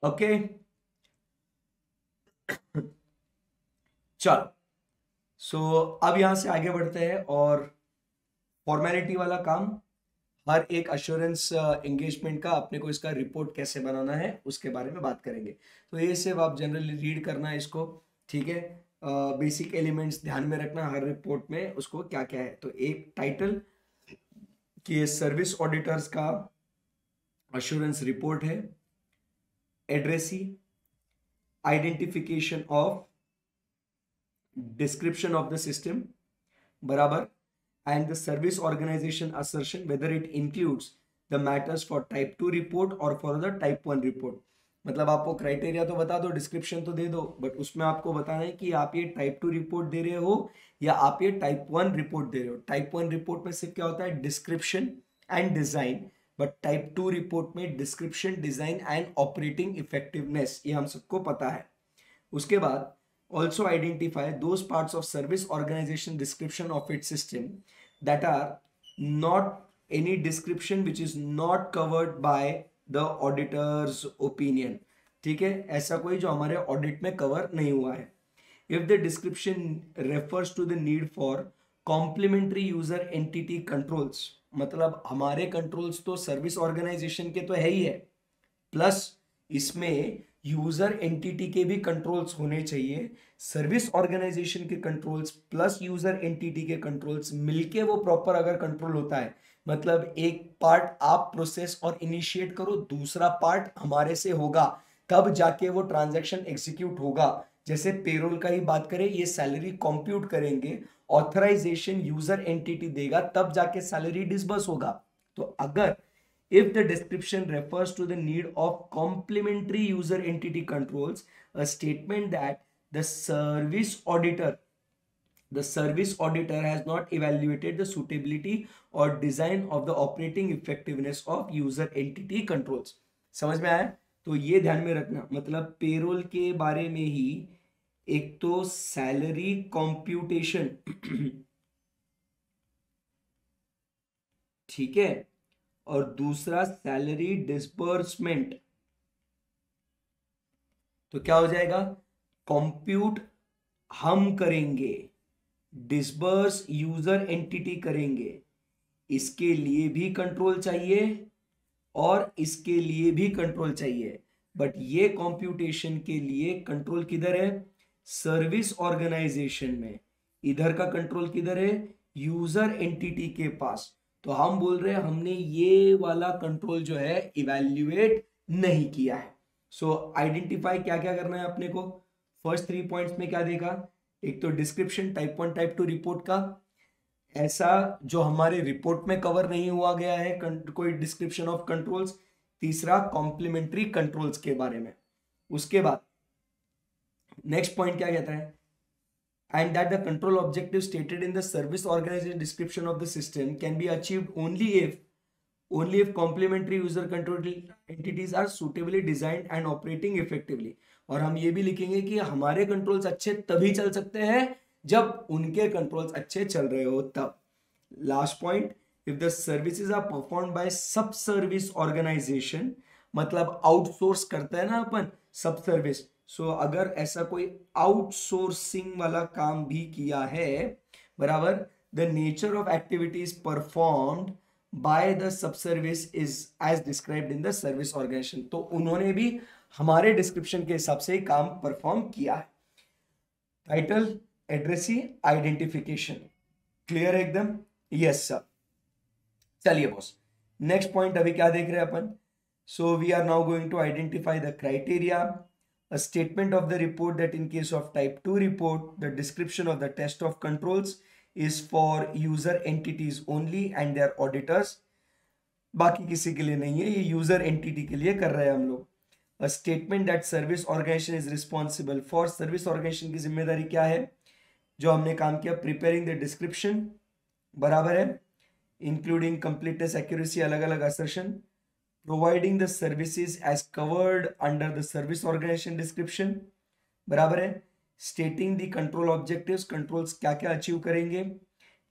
ओके चलो, सो अब यहां से आगे बढ़ते हैं और फॉर्मेलिटी वाला काम, हर एक अश्योरेंस एंगेजमेंट का अपने को इसका रिपोर्ट कैसे बनाना है उसके बारे में बात करेंगे। तो ये सिर्फ आप जनरली रीड करना है इसको, ठीक है। बेसिक एलिमेंट्स ध्यान में रखना हर रिपोर्ट में, उसको क्या क्या है। तो एक टाइटल कि सर्विस ऑडिटर्स का अश्योरेंस रिपोर्ट है, addressee, identification of description of the system, बराबर, and the service organization assertion whether it includes the matters for type 2 report or for the type 1 report। मतलब आपको क्राइटेरिया तो बता दो, डिस्क्रिप्शन तो दे दो, बट उसमें आपको बताना है कि आप ये टाइप 2 रिपोर्ट दे रहे हो या आप ये टाइप 1 रिपोर्ट दे रहे हो। टाइप 1 रिपोर्ट में सिर्फ क्या होता है, description and design, but type 2 report में description, design and operating effectiveness, ये हम सबको पता है। उसके बाद also identify those parts of service organization description of its system that are not any description which is not covered by the auditor's opinion। ठीक है, ऐसा कोई जो हमारे ऑडिट में कवर नहीं हुआ है। if the description refers to the need for complementary user entity controls, मतलब हमारे कंट्रोल्स तो सर्विस ऑर्गेनाइजेशन के तो है ही है, प्लस इसमें यूजर एंटिटी के भी कंट्रोल्स होने चाहिए। सर्विस ऑर्गेनाइजेशन के कंट्रोल्स प्लस यूजर एंटिटी के कंट्रोल्स मिलके वो प्रॉपर अगर कंट्रोल होता है, मतलब एक पार्ट आप प्रोसेस और इनिशिएट करो, दूसरा पार्ट हमारे से होगा, तब जाके वो ट्रांजैक्शन एग्जीक्यूट होगा। जैसे पेरोल का ही बात करें, ये सैलरी कंप्यूट करेंगे, ऑथराइजेशन यूजर एंटिटी देगा, तब जाके सैलरी डिसबर्स होगा। तो अगर if the description refers to the need of complementary user entity controls, a statement that the service auditor The service auditor has not evaluated the suitability or design of the operating effectiveness of user entity controls. समझ में आया? तो ये ध्यान में रखना, मतलब पेरोल के बारे में ही एक तो सैलरी कॉम्प्यूटेशन ठीक है, और दूसरा सैलरी डिस्बर्समेंट। तो क्या हो जाएगा, कंप्यूट हम करेंगे, डिसबर्स यूजर एंटिटी करेंगे, इसके लिए भी कंट्रोल चाहिए और इसके लिए भी कंट्रोल चाहिए। बट ये कंप्यूटेशन के लिए कंट्रोल किधर है, सर्विस ऑर्गेनाइजेशन में। इधर का कंट्रोल किधर है, यूजर एंटिटी के पास। तो हम बोल रहे हैं हमने ये वाला कंट्रोल जो है इवैल्यूएट नहीं किया है। सो आइडेंटिफाई क्या क्या करना है अपने को। फर्स्ट 3 पॉइंट्स में क्या देखा, एक तो डिस्क्रिप्शन टाइप 1 टाइप 2 रिपोर्ट का, ऐसा जो हमारे रिपोर्ट में कवर नहीं हुआ गया है कोई डिस्क्रिप्शन ऑफ कंट्रोल्स। तीसरा कॉम्प्लीमेंट्री कंट्रोल्स के बारे में। उसके बाद नेक्स्ट पॉइंट क्या कहता है, and that the control objective stated in the service organization description of the system can be achieved only if complementary user control entities are suitably designed and operating effectively। और हम ये भी लिखेंगे कि हमारे कंट्रोल्स अच्छे तभी चल सकते हैं जब उनके कंट्रोल्स अच्छे चल रहे हो तब। Last point, if the services are performed by sub service organisation, मतलब आउटसोर्स करता है ना अपन सब सर्विस। सो अगर ऐसा कोई आउटसोर्सिंग वाला काम भी किया है, बराबर, the nature of activities performed by the sub service is as described in the service organisation. तो उन्होंने भी हमारे डिस्क्रिप्शन के हिसाब से काम परफॉर्म किया है। टाइटल, एड्रेसी, आइडेंटिफिकेशन, क्लियर है एकदम? Yes sir. चलिए बॉस, नेक्स्ट पॉइंट अभी क्या देख रहे हैं अपन। So we are now going to identify the criteria, a statement of the report that in case of type 2 report the description of the test of controls is for user entities only and their auditors, बाकी किसी के लिए नहीं है, ये यूजर एंटिटी के लिए कर रहे हैं हम लोग। A statement that service organization is responsible for, service organization की जिम्मेदारी क्या है, जो हमने काम किया, प्रिपेयरिंग द डिस्क्रिप्शन, बराबर है, इंक्लूडिंग कंप्लीटनेस, एक्यूरेसी, अलग अलग assertion, providing the services as covered under the service organization description, बराबर है, stating the control objectives, controls क्या क्या अचीव करेंगे,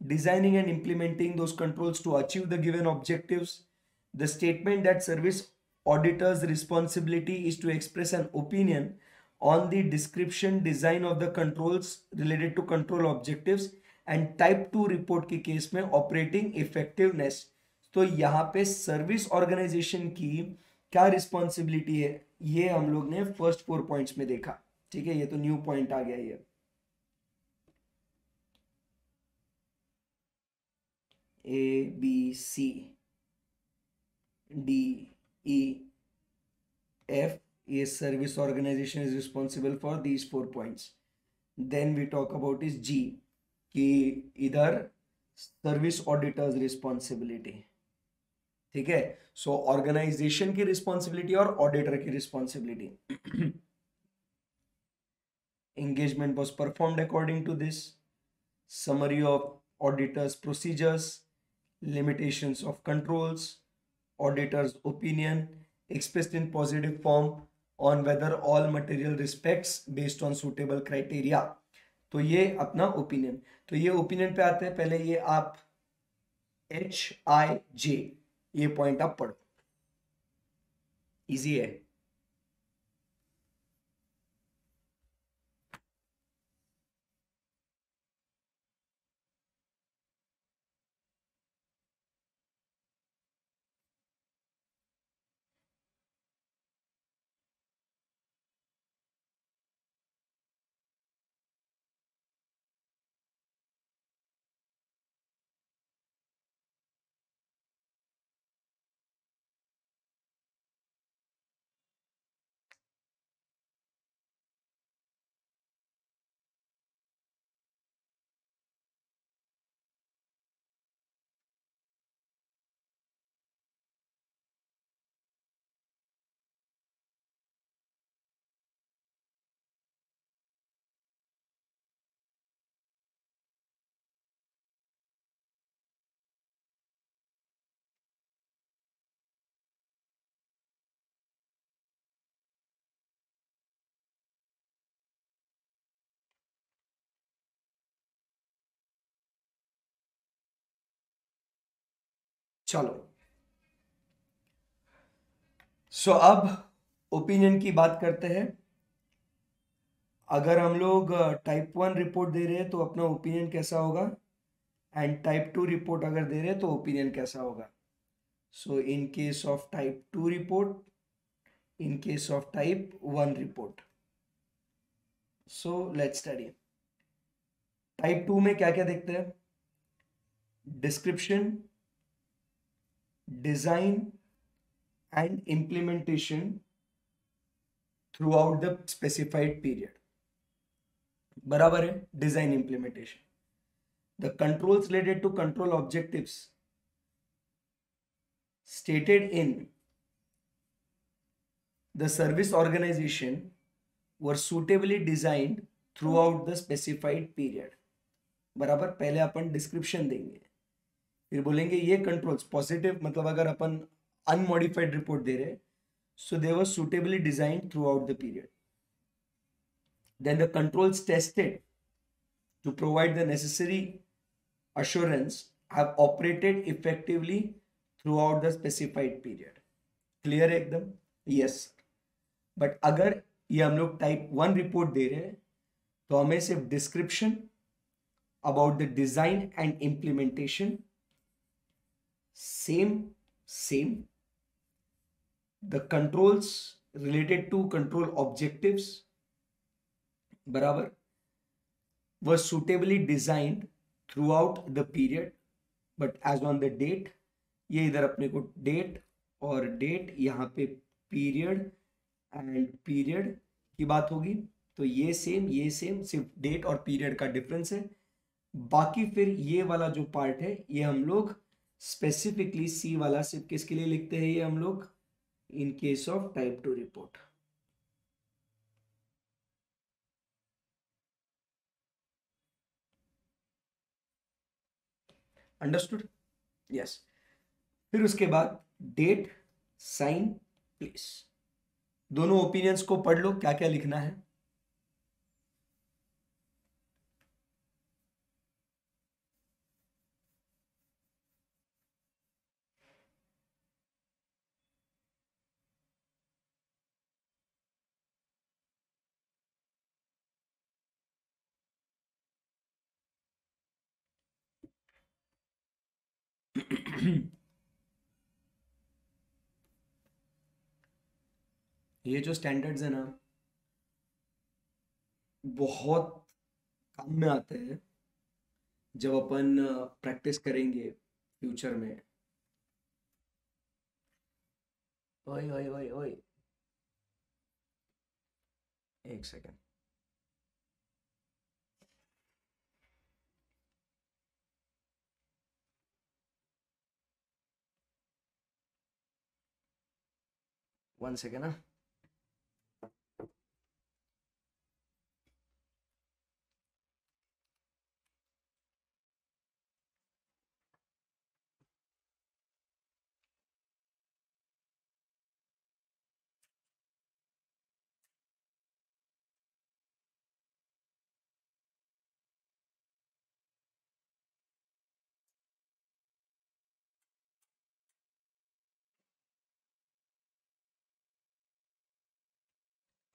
designing and implementing those controls to achieve the given objectives, the statement that service auditors responsibility is to express an opinion on the description design of the controls related to control objectives, and type 2 report के केस में ऑपरेटिंग इफेक्टिवनेस। तो यहाँ पे सर्विस ऑर्गेनाइजेशन की क्या रिस्पॉन्सिबिलिटी है, ये हम लोग ने फर्स्ट 4 पॉइंट्स में देखा। ठीक है, ये तो न्यू पॉइंट आ गया, ये ABCDEF, a service organization is responsible for these 4 points. Then we talk about is G, कि इधर सर्विस ऑडिटर्स रिस्पॉन्सिबिलिटी। ठीक है, सो ऑर्गेनाइजेशन की रिस्पॉन्सिबिलिटी और ऑडिटर की responsibility. engagement was performed according to this, summary of auditors procedures, limitations of controls, auditor's opinion expressed in positive form on whether all material respects based on suitable criteria। तो ये अपना ओपिनियन। तो ये ओपिनियन पे आते हैं, पहले ये आप HIJ ये पॉइंट आप पढ़ो, इजी है। चलो अब ओपिनियन की बात करते हैं। अगर हम लोग टाइप 1 रिपोर्ट दे रहे हैं तो अपना ओपिनियन कैसा होगा, एंड टाइप 2 रिपोर्ट अगर दे रहे हैं तो ओपिनियन कैसा होगा। So in case of type 2 report, in case of type 1 report. So let's study. Type 2 में क्या क्या देखते हैं? Description, design and implementation throughout the specified period. बराबर है, design implementation. The controls related to control objectives stated in the service organization were suitably designed throughout the specified period। बराबर, पहले अपन डिस्क्रिप्शन देंगे, फिर बोलेंगे ये कंट्रोल्स पॉजिटिव, मतलब अगर अपन अनमॉडिफाइड रिपोर्ट दे रहे, so they were suitably designed throughout the period. Then the controls tested to provide the necessary assurance have operated effectively throughout the specified period। Clear है एकदम? Yes sir. बट अगर ये हम लोग टाइप 1 रिपोर्ट दे रहे हैं तो हमें सिर्फ description about the design and implementation, same the controls related to control objectives, बराबर, were suitably designed throughout the period but as on the date, ये इधर अपने को डेट और डेट, यहाँ पे पीरियड एंड पीरियड की बात होगी, तो ये सेम, सिर्फ डेट और पीरियड का डिफरेंस है। बाकी फिर ये वाला जो पार्ट है ये हम लोग स्पेसिफिकली सी वाला सिर्फ किसके लिए लिखते हैं, ये हम लोग इन case of type 2 report. Understood? Yes. फिर उसके बाद डेट, साइन, प्लेस, दोनों ओपिनियंस को पढ़ लो, क्या क्या लिखना है। ये जो स्टैंडर्ड्स है ना, बहुत काम में आते हैं जब अपन प्रैक्टिस करेंगे फ्यूचर में। ओए ओए ओए ओए, एक सेकेंड। वन सेकेंड ना।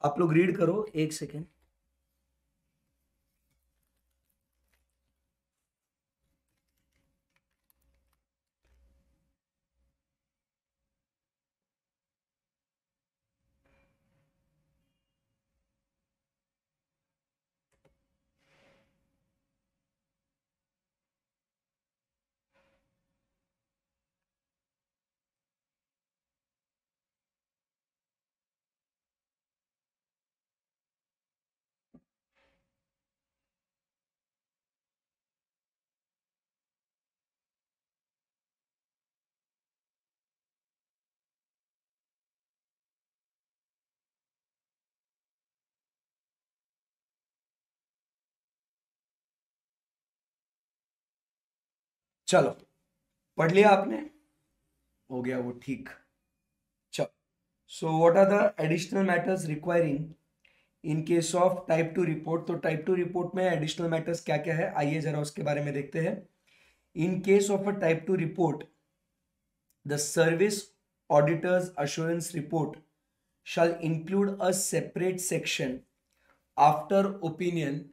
आप लोग रीड करो, एक सेकेंड। चलो, पढ़ लिया आपने? हो गया वो ठीक। चलो, so what are the additional matters requiring in case of type 2 report. तो टाइप 2 रिपोर्ट में एडिशनल मैटर्स क्या क्या है, आइए जरा उसके बारे में देखते हैं। इन case of a type 2 report, The service auditor's assurance report shall include a separate section after opinion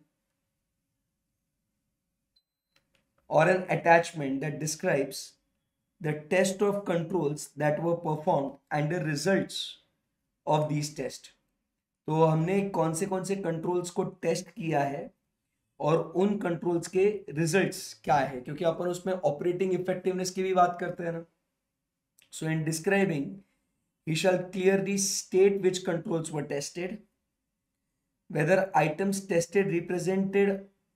or an attachment that describes the test of controls that were performed and the results of these tests. तो हमने कौन से कंट्रोल्स को टेस्ट किया है और उन कंट्रोल्स के रिजल्ट्स क्या है, क्योंकि अपन उसमें ऑपरेटिंग इफेक्टिवनेस की भी बात करते हैं ना. So in describing he shall clearly state which controls were tested, whether items tested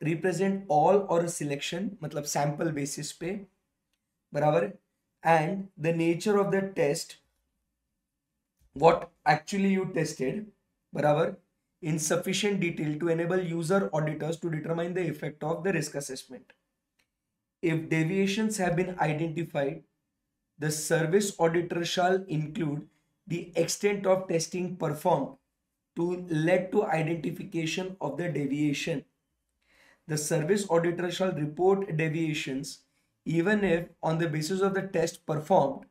represent all or a selection, मतलब sample basis पे, बराबर, and the nature of the test, what actually you tested, बराबर, in sufficient detail to enable user auditors to determine the effect of the risk assessment. If deviations have been identified, the service auditor shall include the extent of testing performed to lead to identification of the deviation. The service auditor shall report deviations even if on the basis of the test performed,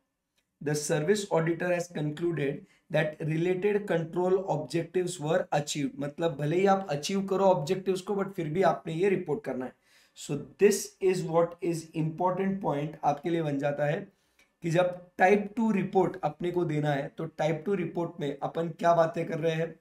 the service auditor has concluded that related control objectives were achieved. मतलब भले ही आप अचीव करो ऑब्जेक्टिव्स को, बट फिर भी आपने ये रिपोर्ट करना है. सो this is what is important point आपके लिए बन जाता है कि जब टाइप 2 रिपोर्ट अपने को देना है तो टाइप 2 रिपोर्ट में अपन क्या बातें कर रहे हैं.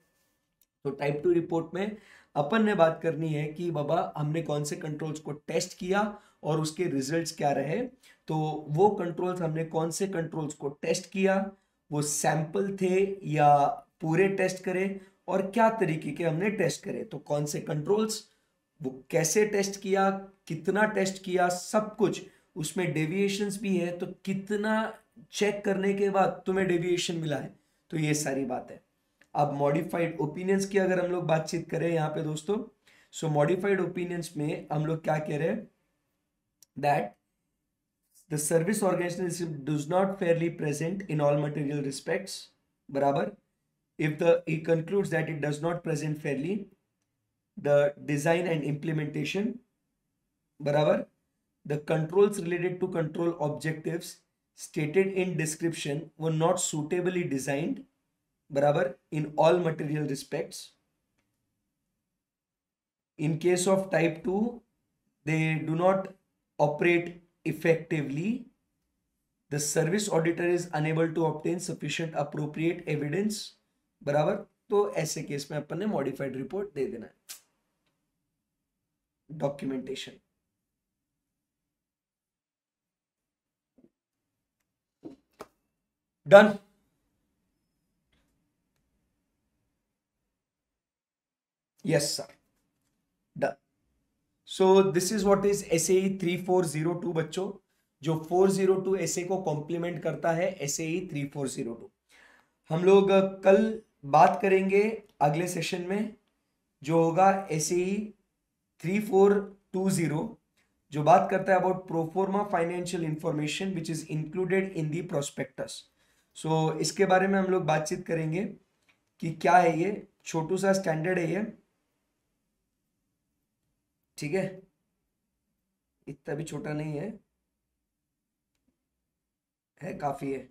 तो टाइप 2 रिपोर्ट में अपन ने बात करनी है कि बाबा हमने कौन से कंट्रोल्स को टेस्ट किया और उसके रिजल्ट्स क्या रहे. तो वो कंट्रोल्स, हमने कौन से कंट्रोल्स को टेस्ट किया, वो सैंपल थे या पूरे टेस्ट करे, और क्या तरीके के हमने टेस्ट करे. तो कौन से कंट्रोल्स, वो कैसे टेस्ट किया, कितना टेस्ट किया, सब कुछ. उसमें डेविएशंस भी है, तो कितना चेक करने के बाद तुम्हें डेविएशन मिला है. तो ये सारी बात है. अब मॉडिफाइड ओपिनियंस की अगर हम लोग बातचीत करें यहाँ पे दोस्तों, सो मॉडिफाइड ओपिनियंस में हम लोग क्या कह रहे हैं, that the service organisation does not fairly present in all material respects, बराबर. If he concludes that it does not present fairly, the design and implementation, बराबर, the controls related to control objectives stated in description were not suitably designed, बराबर, in all material respects. In case of type 2, they do not operate effectively. The service auditor is unable to obtain sufficient appropriate evidence, बराबर. तो ऐसे केस में अपन ने मॉडिफाइड रिपोर्ट दे देना है. Documentation, done. Yes sir, done. So this is what is SAE 3402 बच्चों, जो 402 SA को कॉम्प्लीमेंट करता है. SAE 3402 हम लोग कल बात करेंगे अगले सेशन में, जो होगा SAE 3420, जो बात करता है about proforma financial information which is included in the prospectus. So इसके बारे में हम लोग बातचीत करेंगे कि क्या है ये. छोटू सा स्टैंडर्ड है ये, ठीक है, इतना भी छोटा नहीं है काफी है.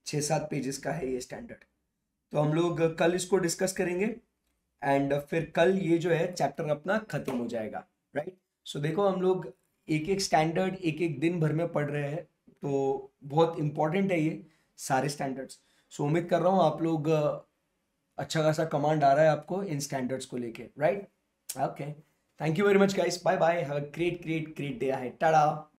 6-7 पेजेस का है ये स्टैंडर्ड. तो हम लोग कल इसको डिस्कस करेंगे एंड फिर कल ये जो है चैप्टर अपना खत्म हो जाएगा, राइट. सो देखो हम लोग एक एक स्टैंडर्ड एक एक दिन भर में पढ़ रहे हैं, तो बहुत इंपॉर्टेंट है ये सारे स्टैंडर्ड्स. सो उम्मीद कर रहा हूँ आप लोग अच्छा खासा कमांड आ रहा है आपको इन स्टैंडर्ड्स को लेके, right. Okay, thank you very much guys, bye bye, have a great day ahead, Tata.